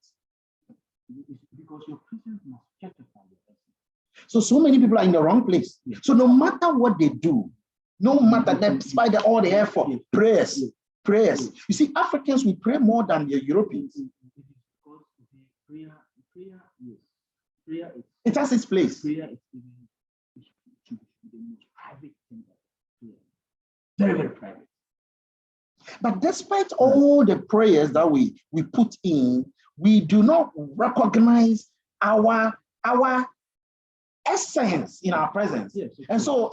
Because your presence must justify your essence. So many people are in the wrong place. So no matter what they do, no matter despite all the effort, prayers, prayers. You see, Africans, we pray more than the Europeans. It has its place. Prayer is the most private thing. Very, very private. But despite all the prayers that we put in, we do not recognize our essence in our presence. Yes, and so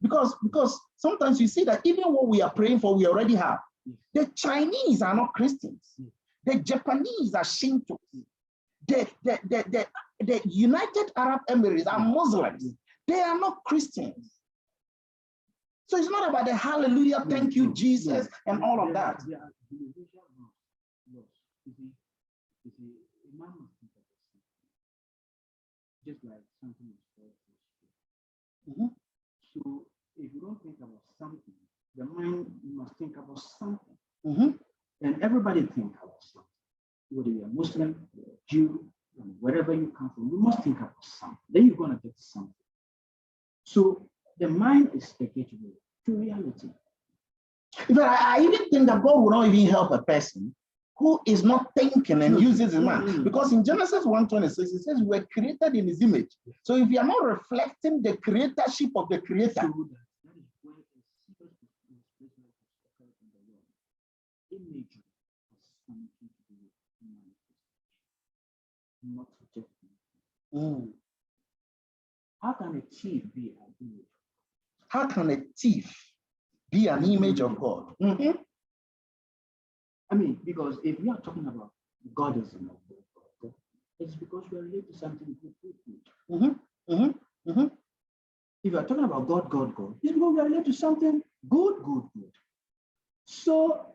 because sometimes you see that even what we are praying for, we already have. Yes. The Chinese are not Christians. Yes. The Japanese are Shinto. The United Arab Emirates are Muslims. They are not Christians. So it's not about the hallelujah, thank you, Jesus, and all of that. Just like something is Mm-hmm. So if you don't think about something, the mind must think about something. Mm-hmm. And everybody think about something. Whether you're Muslim, you're a Jew, and wherever you come from, you must think about something. Then you're gonna get something. So the mind is the gateway to reality. But I even think that God will not even help a person who is not thinking and uses his mind. Because in Genesis 1:26, it says we were created in his image. So if you are not reflecting the creatorship of the creator, That is where a image has something to do with manifestation, not just. How can a thief be an image? how can a thief be an image of God? Mm-hmm. I mean, because if we are talking about Godism, it's because we are related to something good. Mm-hmm. Mm-hmm. Mm-hmm. If you are talking about God, it's because we are related to something good. So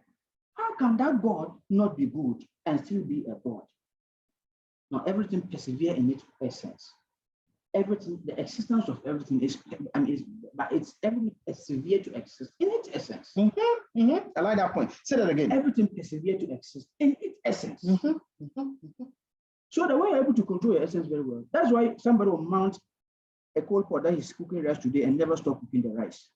how can that God not be good and still be a God? Now everything perseveres in its essence. Everything, the existence of everything is, but it's everything persevere to exist in its essence. Mm-hmm. Mm-hmm. I like that point. Say that again. Everything persevere to exist in its essence. Mm-hmm. Mm-hmm. Mm-hmm. So the way you're able to control your essence very well. That's why somebody will mount a coal pot that he's cooking rice today and never stop cooking the rice.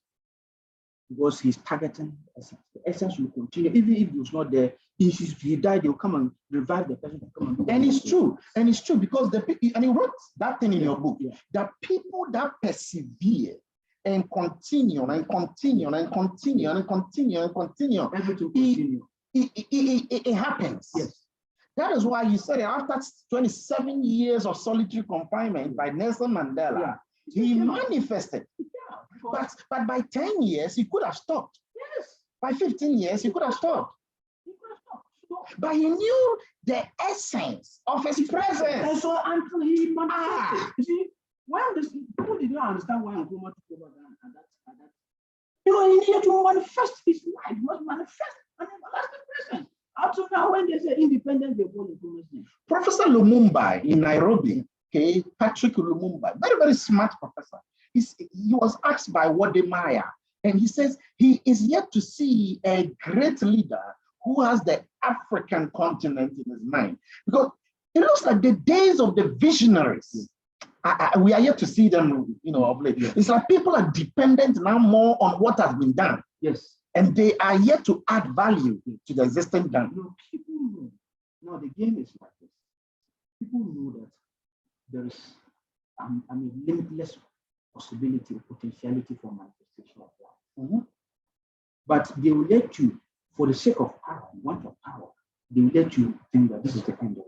Because he's targeting the essence. The essence will continue, even if it's not there. If he died, they'll come and revive the person to come and it's true. And it's true because and you wrote that thing in your book, that people that persevere and continue and continue and continue and continue and continue, it happens. Yes. That is why you said after 27 years of solitary confinement by Nelson Mandela, he manifested. But by 10 years, he could have stopped. Yes. By 15 years, he could have stopped. But he knew the essence of his presence. And so until he manifested. You see, when people did not understand why Nkrumah took over at that, because he needed to manifest his life, he must manifest an everlasting presence. Up to now, when they say independence, they call Nkrumah's name. Professor Lumumba in Nairobi, Patrick Lumumba, very, very smart professor. He was asked by Wode Maya, and he says he is yet to see a great leader who has the African continent in his mind. Because it looks like the days of the visionaries, we are yet to see them, of late. It's like people are dependent now more on what has been done. Yes. And they are yet to add value to the existing done. People know. Now the game is like this. People know that there is limitless possibility or potentiality for manifestation of life. Mm-hmm. But they will let you, for the sake of power, want of power, they will let you think that this is the end of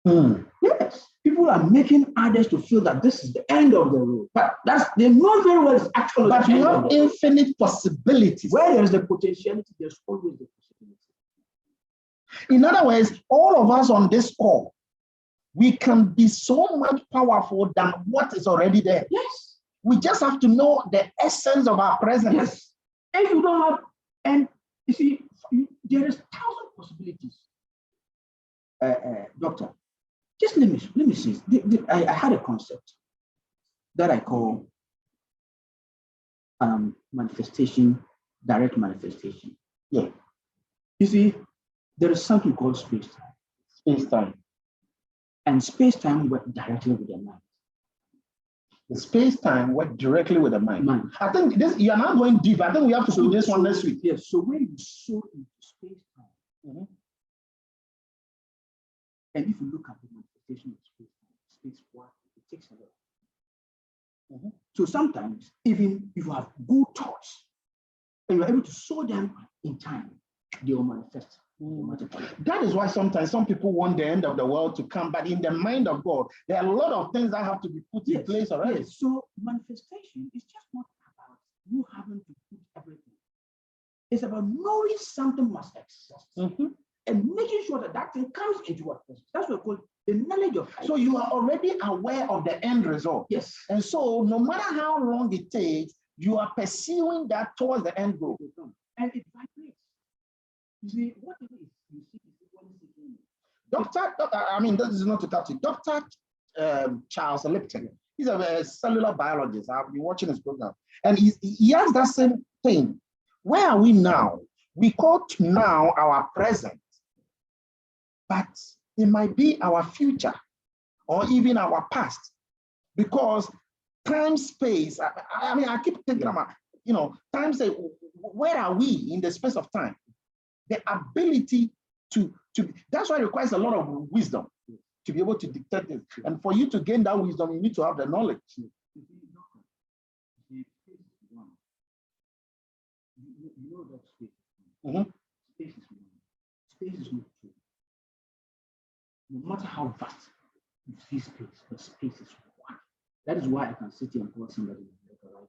it. Yes, people are making others to feel that this is the end of the road. But they know very well it's actually. But you have infinite possibilities. Where there is the potentiality, there's always the possibility. In other words, all of us on this call, we can be so much powerful than what is already there. Yes. We just have to know the essence of our presence. Yes. If you don't have, and you see, there is 1,000 possibilities. Doctor, just let me see. I had a concept that I call manifestation, direct manifestation. Yeah. You see, there is something called space-time. Space-time. And space-time work directly with the mind. The space-time work directly with the mind. Mind. I think this, you are not going deep. I think we have to do this one next week. Yes, so when you sow into space-time, and if you look at the manifestation of space work, it takes a lot. So sometimes, even if you have good thoughts, and you're able to sow them in time, they will manifest. That is why sometimes some people want the end of the world to come, but in the mind of God, there are a lot of things that have to be put in place already. Yes. So manifestation is just not about you having to put everything. It's about knowing something must exist and making sure that that thing comes into what person. That's what we call the knowledge of life. So you are already aware of the end result. Yes. And so no matter how long it takes, you are pursuing that towards the end goal. And it vibrates. You see, whatever you see is what is seeking. This is not to touch it. Dr. Charles Lipton, he's a cellular biologist. I've been watching his program. And he has that same thing. Where are we now? We call now our present, but it might be our future or even our past. Because time, space, I keep thinking about, time, say, where are we in the space of time? The ability to that's why it requires a lot of wisdom to be able to detect this. And for you to gain that wisdom, you need to have the knowledge. You know that space. Space is one. Space is not two. No matter how vast you see space, but space is one. That is why I can sit here and call somebody right now.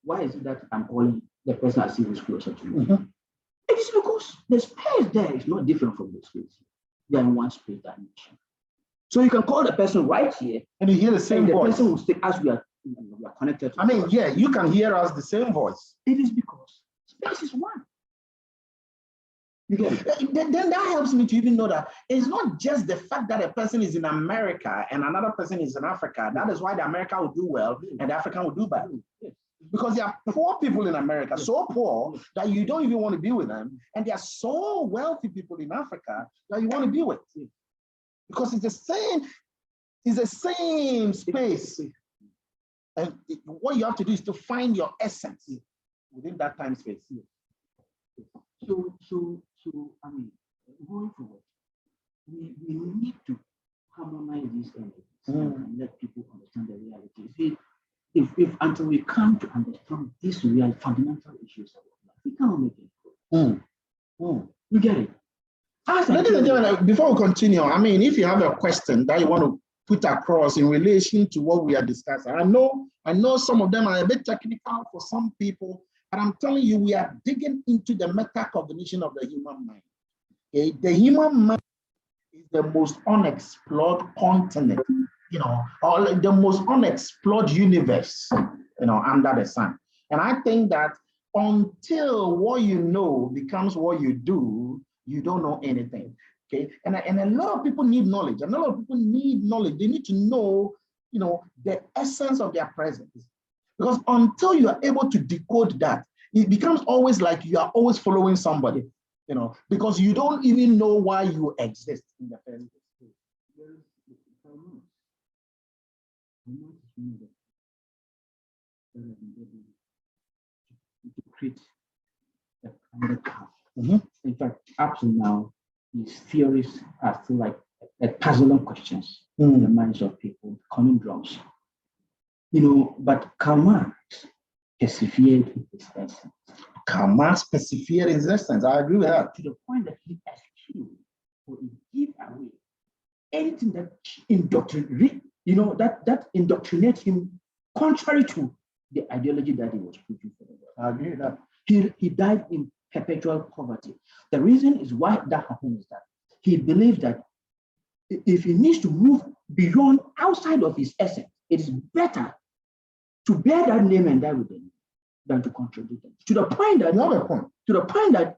Why is it that I'm calling the person I see who's closer to me? It is because the space there is not different from the space. They are in one space dimension. So you can call the person right here, and you hear the same voice. The person will stay as we are connected. You can hear us the same voice. It is because space is one. Then that helps me to even know that it's not just the fact that a person is in America and another person is in Africa. That is why the American will do well and the African will do bad. Because there are poor people in America, so poor that you don't even want to be with them. And there are so wealthy people in Africa that you want to be with. Because it's the same space. And what you have to do is to find your essence within that time space. So going forward, we need to harmonize these energies and let people understand the reality. See, if until we come to understand these real fundamental issues of life, we cannot make it. You get it? Ladies and gentlemen, before we continue, if you have a question that you want to put across in relation to what we are discussing, I know some of them are a bit technical for some people, but I'm telling you, we are digging into the metacognition of the human mind. Okay? The human mind is the most unexplored continent, or the most unexplored universe, under the sun. And I think that until what you know becomes what you do, you don't know anything. Okay, and a lot of people need knowledge. A lot of people need knowledge. They need to know, the essence of their presence. Because until you are able to decode that, it becomes always like you are always following somebody, because you don't even know why you exist in the first place. To create another path. In fact, up to now, these theories are still like puzzling questions in the minds of people, conundrums. But Karl Marx persevered in his essence. Karl Marx persevered in his essence. I agree with that. To the point that he eschewed or he gave away anything that that indoctrinates him contrary to the ideology that he was preaching for the world. I agree with that. He died in perpetual poverty. The reason is why that happened is that he believed that if he needs to move beyond, outside of his essence, it is better to bear that name and die with them than to contradict them. To the point that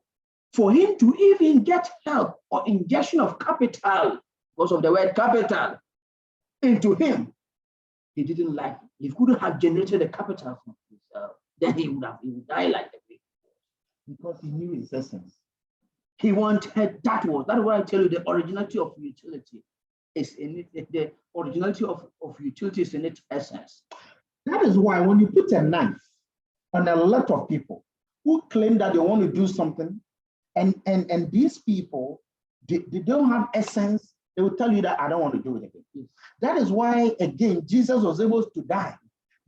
for him to even get help or injection of capital, because of the word capital, into him, he didn't like it. He couldn't have generated the capital from himself. Then he would die like the big. Because he knew his essence. He wanted that was. That's why I tell you the originality of utility. is in it, the originality of utility is in its essence. That is why when you put a knife on a lot of people who claim that they want to do something, and these people, they don't have essence, they will tell you that I don't want to do it again. Yes. That is why, again, Jesus was able to die,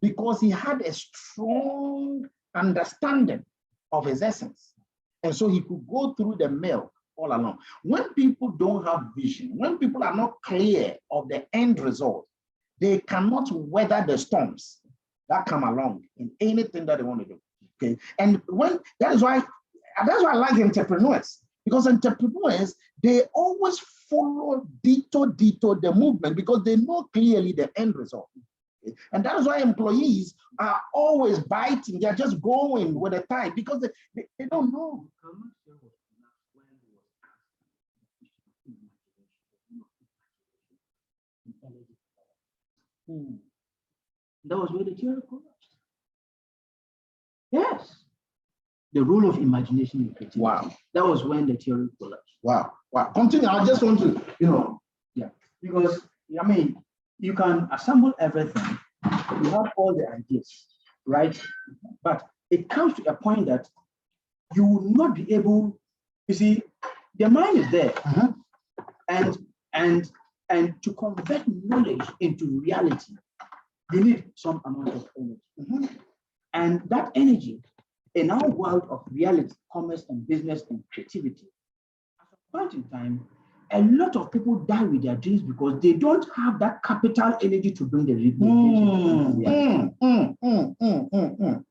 because he had a strong understanding of his essence. And so he could go through the mill all along. When people don't have vision, when people are not clear of the end result, they cannot weather the storms that come along in anything that they want to do. Okay. And that's why I like entrepreneurs, because entrepreneurs, they always follow detail the movement, because they know clearly the end result. Okay. And that is why employees are always biting, they're just going with the tide, because they don't know. That was where the theory collapsed. Yes. The role of imagination in creativity. Wow. That was when the theory collapsed. Wow. Continue. I just want to, Yeah. Because, I mean, you can assemble everything. You have all the ideas, right? But it comes to a point that you will not be able, you see, the mind is there. And to convert knowledge into reality, you need some amount of energy. And that energy, in our world of reality, commerce and business and creativity, at a point in time, a lot of people die with their dreams because they don't have that capital energy to bring the dreams.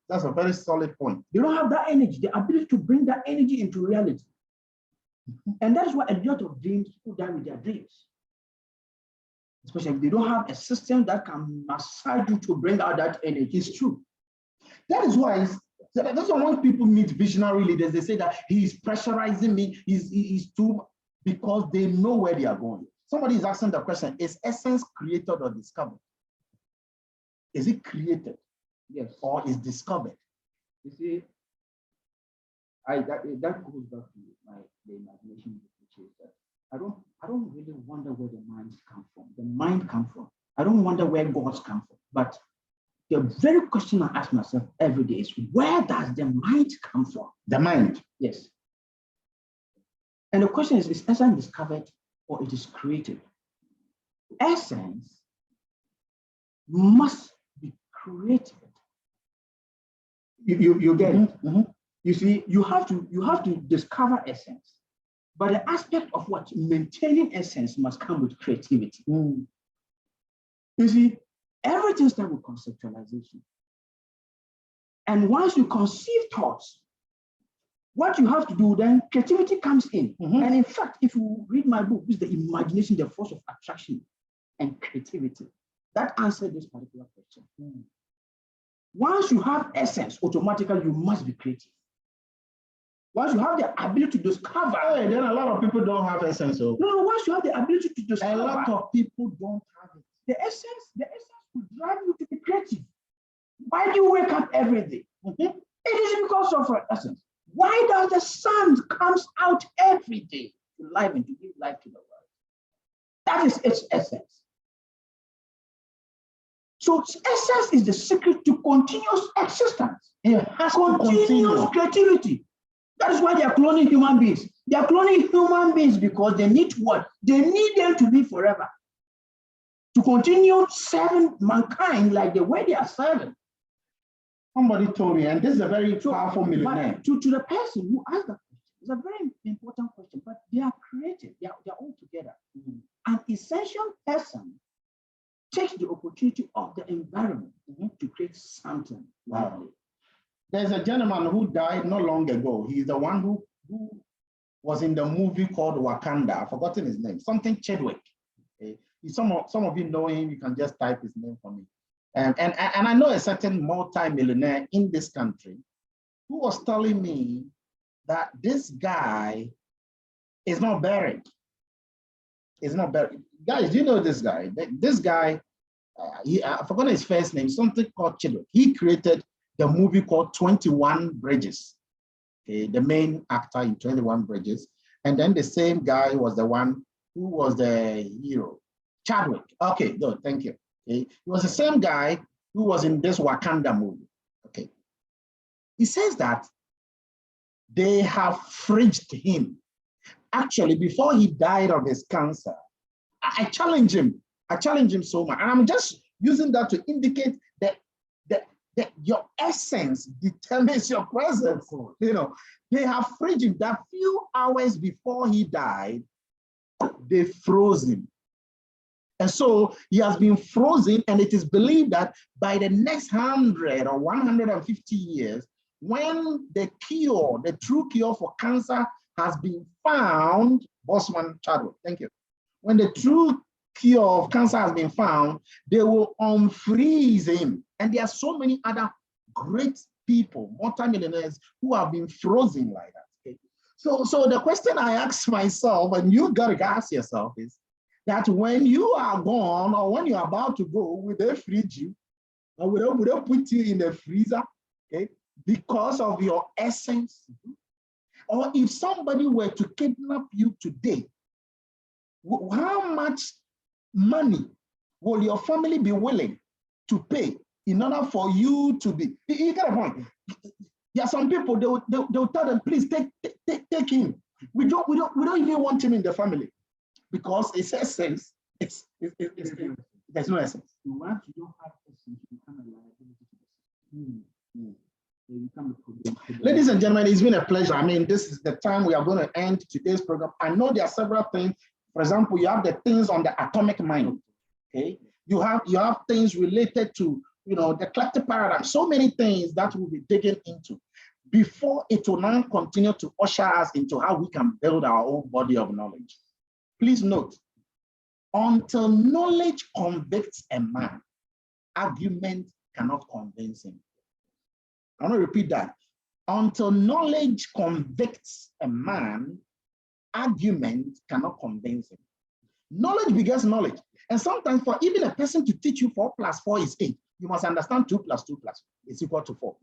That's a very solid point. They don't have that energy, the ability to bring that energy into reality. And that's why a lot of dreams, people die with their dreams. Especially if they don't have a system that can massage you to bring out that energy. It's true. That is why when people meet visionary leaders, they say that he's pressurizing me, he's too, because they know where they are going. Somebody is asking the question, is essence created or discovered? Is it created? Yes. Or is discovered? You see, that goes back to the imagination, which is that I don't really wonder where the minds come from. The mind comes from. I don't wonder where gods come from. But the very question I ask myself every day is, where does the mind come from? The mind. Yes. And the question is essence discovered or it is created? Essence must be created. You get it? You see, you have to discover essence. But the aspect of what maintaining essence must come with creativity. You see, everything starts with conceptualization. And once you conceive thoughts, what you have to do then, creativity comes in. And in fact, if you read my book, which is the imagination, the force of attraction and creativity, that answers this particular question. Once you have essence, automatically you must be creative. Once you have the ability to discover, then a lot of people don't have essence. So. No, once you have the ability to discover, a lot of people don't have it. The essence will drive you to be creative. Why do you wake up every day? It is because of our essence. Why does the sun comes out every day to life and to give life to the world? That is its essence. So essence is the secret to continuous existence. It has continuous creativity. That is why they are cloning human beings. They are cloning human beings because they need what? They need them to live forever. To continue serving mankind like the way they are serving. Somebody told me, and this is a very powerful millionaire. To the person who asked that question, it's a very important question, but they are creative, they are all together. An essential person takes the opportunity of the environment to create something. Wow. There's a gentleman who died not long ago. He's the one who was in the movie called Wakanda. I've forgotten his name, something Chadwick. Okay. Some of you know him, you can just type his name for me. And I know a certain multi-millionaire in this country who was telling me that this guy is not buried. Is not buried. Guys, do you know this guy? This guy, I forgot his first name, something called Chadwick. He created the movie called 21 Bridges. Okay, the main actor in 21 Bridges. And then the same guy was the one who was the hero Chadwick. Okay, good. Thank you. Okay. He was the same guy who was in this Wakanda movie. Okay. He says that they have fridged him. Actually, before he died of his cancer, I challenge him. I challenge him so much. And I'm just using that to indicate that your essence determines your presence. You know, they have fridged him. That few hours before he died, they froze him. And so he has been frozen, and it is believed that by the next 100 or 150 years, when the cure, the true cure for cancer has been found, Bossman Chadwick, thank you. When the true cure of cancer has been found, they will unfreeze him. And there are so many other great people, multimillionaires, who have been frozen like that. Okay? So the question I ask myself, and you got to ask yourself, is that when you are gone or when you're about to go, will they freeze you? Or will they put you in the freezer, okay, because of your essence? Or if somebody were to kidnap you today, how much money will your family be willing to pay in order for you to be? You get a point. There are some people, they'll tell them, please take him. We don't even want him in the family. Because it's essence, there's no essence. Once you don't have essence, you become a liability to the system. Ladies and gentlemen, it's been a pleasure. I mean, this is the time we are going to end today's program. I know there are several things. For example, you have the things on the atomic mind. Okay, you have things related to, you know, the collective paradigm. So many things that we'll be digging into before it will now continue to usher us into how we can build our own body of knowledge. Please note, until knowledge convicts a man, argument cannot convince him. I want to repeat that. Until knowledge convicts a man, argument cannot convince him. Knowledge begets knowledge. And sometimes for even a person to teach you 4 + 4 is 8, you must understand 2 + 2 is equal to 4.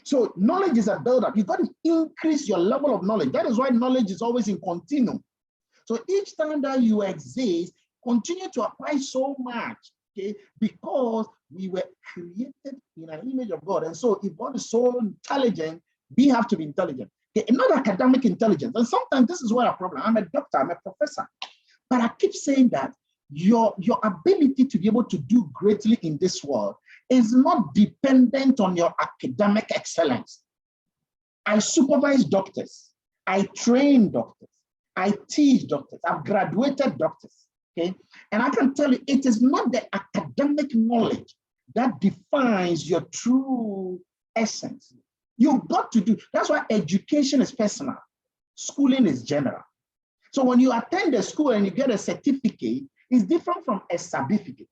So knowledge is a buildup. You've got to increase your level of knowledge. That is why knowledge is always in continuum. So each time that you exist, continue to apply so much, okay? Because we were created in an image of God. And so if God is so intelligent, we have to be intelligent. Okay? Not academic intelligence. And sometimes this is where a problem. I'm a doctor, I'm a professor. But I keep saying that your ability to be able to do greatly in this world is not dependent on your academic excellence. I supervise doctors. I train doctors. I teach doctors, I've graduated doctors, okay? And I can tell you, it is not the academic knowledge that defines your true essence. You've got to do, that's why education is personal, schooling is general. So when you attend a school and you get a certificate, it's different from a certificate.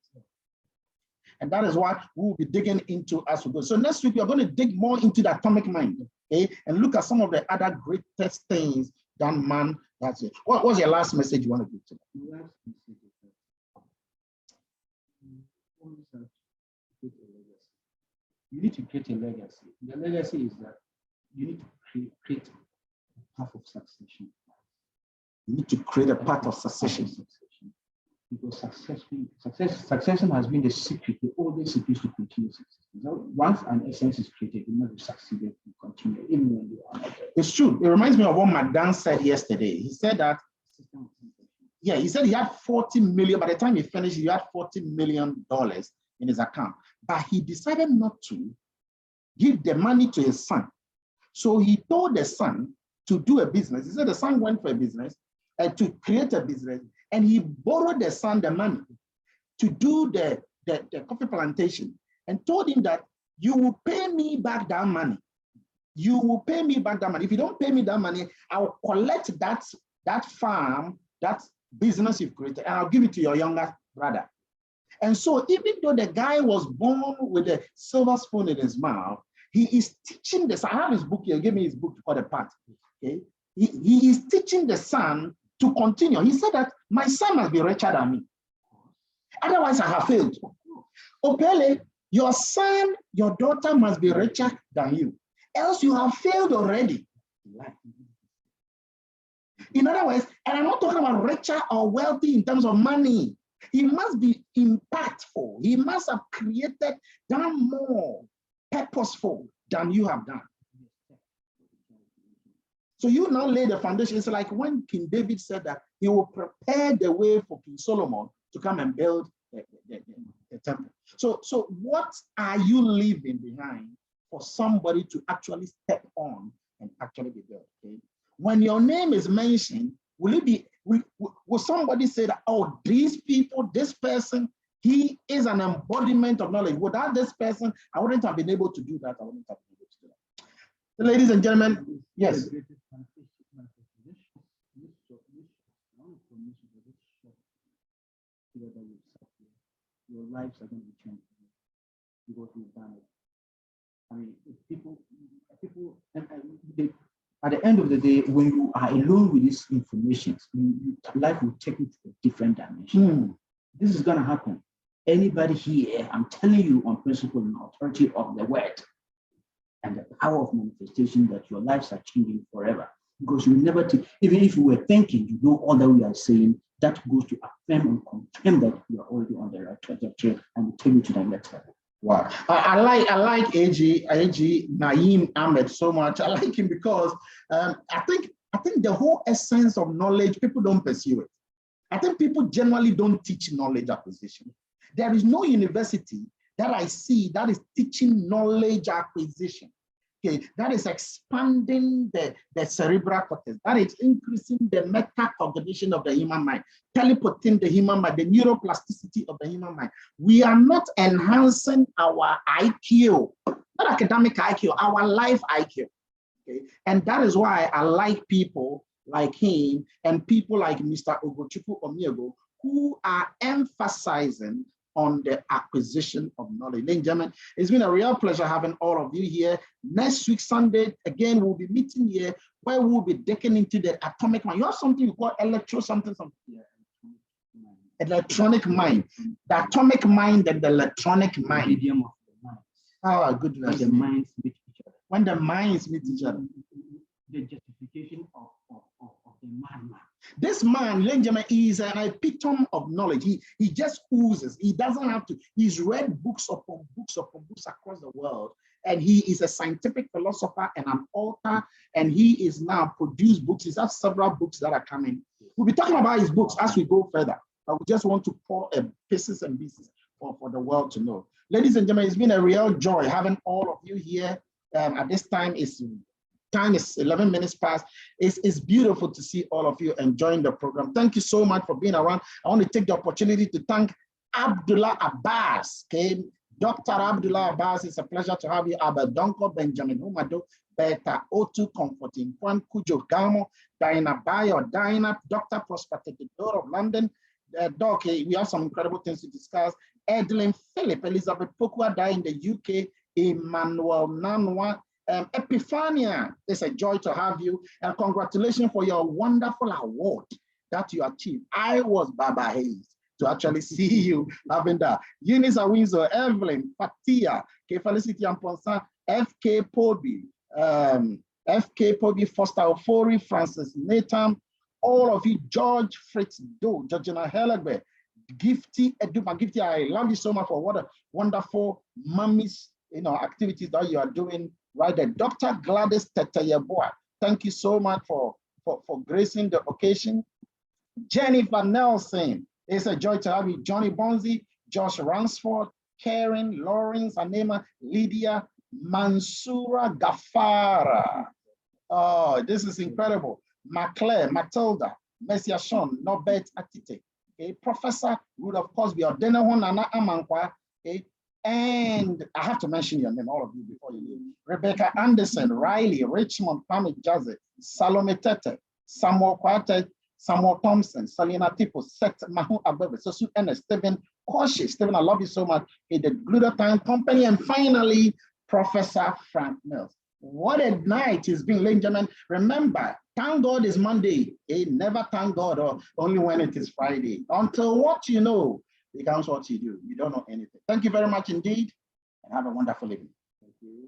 And that is what we'll be digging into as we go. So next week, we're going to dig more into the atomic mind, okay? And look at some of the other greatest things than man. That's it. What was your last message you want to give to them? The last message is that you need to create a legacy. The legacy is that you need to create a path of succession. You need to create a path of succession. Because succession has been the secret, the oldest secret to continue success. Once an essence is created, you never succeed and continue, even when you are not there. It's true. It reminds me of what McDan said yesterday. He said that, yeah, he said he had 40 million. By the time he finished, he had $40 million in his account. But he decided not to give the money to his son. So he told the son to do a business. He said the son went for a business and to create a business. And he borrowed the son the money to do the coffee plantation and told him that you will pay me back that money. You will pay me back that money. If you don't pay me that money, I'll collect that farm, that business you've created, and I'll give it to your younger brother. And so even though the guy was born with a silver spoon in his mouth, he is teaching the son. I have his book here. Give me his book called The Path. Okay? He is teaching the son to continue. He said that my son must be richer than me. Otherwise, I have failed. Opele, your son, your daughter must be richer than you. Else you have failed already. In other words, and I'm not talking about richer or wealthy in terms of money. He must be impactful. He must have created, done more purposeful than you have done. So you now lay the foundation. It's like when King David said that he will prepare the way for King Solomon to come and build the temple. So what are you leaving behind for somebody to actually step on and actually be built? Okay? When your name is mentioned, will somebody say that, oh, these people, this person, he is an embodiment of knowledge. Without this person, I wouldn't have been able to do that. I wouldn't have been able to do that. Ladies and gentlemen, yes. Your lives are going to be changed because you've done it. I mean, people, at the end of the day, when you are alone with this information, life will take you to a different dimension. This is going to happen. Anybody here, I'm telling you on principle and authority of the word and the power of manifestation, that your lives are changing forever. Because you never take, even if you were thinking, you know all that we are saying, that goes to affirm and confirm that you are already on the right trajectory and take you to the next level. Wow. I like AG Naeem Ahmed so much. I like him because I think the whole essence of knowledge, people don't pursue it. I think people generally don't teach knowledge acquisition. There is no university that I see that is teaching knowledge acquisition. Okay, that is expanding the cerebral cortex, that is increasing the metacognition of the human mind, teleporting the human mind, the neuroplasticity of the human mind. We are not enhancing our IQ, not academic IQ, our life IQ. Okay? And that is why I like people like him and people like Mr. Ugochukwu Omiego, who are emphasizing on the acquisition of knowledge. Ladies and gentlemen, it's been a real pleasure having all of you here. Next week, Sunday, again, we'll be meeting here where we'll be digging into the atomic mind. You have something you call something. Yeah. Electronic mind. The atomic mind and the electronic mind. Medium of the mind. Oh, goodness. When the minds meet each other. When the minds meet each other. The justification of the madman. This man, Lenjamin, is an epitome of knowledge. He just oozes. He doesn't have to. He's read books upon books across the world. And he is a scientific philosopher and an author. And he is now produced books. He has several books that are coming. We'll be talking about his books as we go further. But we just want to pour pieces and pieces for the world to know. Ladies and gentlemen, it's been a real joy having all of you here. At this time, time is 11 minutes past. It's beautiful to see all of you enjoying the program. Thank you so much for being around. I want to take the opportunity to thank Abdullah Abbas. Okay? Dr. Abdullah Abbas, it's a pleasure to have you. Abadonko Benjamin Humado, Beta O2 Comforting, Juan Kujo Gamo, Diana Bayo, Diana, Dr. Prosper Door of London. Doc, we have some incredible things to discuss. Edlin Philip, Elizabeth Pokua in the UK, Emmanuel Nanwa, Epiphania, it's a joy to have you, and congratulations for your wonderful award that you achieved. I was Baba Hayes to actually see you having that. Eunice Awinzo, Evelyn, Fatia, K. Felicity Amponsa, FK Pobi, Foster Ofori, Francis Nathan, all of you, George Fritz Do, Georgina Hellegbe, Gifty Eduma, Gifty, I love you so much for what a wonderful mummies, activities that you are doing. Right there, Dr. Gladys Teteyeboa, thank you so much for gracing the occasion. Jennifer Nelson, it's a joy to have you. Johnny Bonzi, Josh Ransford, Karen, Lawrence, Anema, Lydia, Mansoura Gafara. Oh, this is incredible. Maclaire, Matilda, Messia Sean, Norbert Atite, okay, Professor Rudolph Cosby, Odenahon Nana Amankwa, okay. And I have to mention your name, all of you, before you leave. Rebecca Anderson, Riley, Richmond, Pamit Jazzy, Salome Tete, Samuel Kwate, Samuel Thompson, Salina Tipo, Seth Mahu Abebe, Sosu Ernest, Stephen Koshi. Stephen, I love you so much. In the Glutathione Company. And finally, Professor Frank Mills. What a night it's been, ladies and gentlemen. Remember, thank God is Monday. Never thank God or only when it is Friday. Until what you know becomes what you do. You don't know anything. Thank you very much indeed, and have a wonderful evening. Thank you.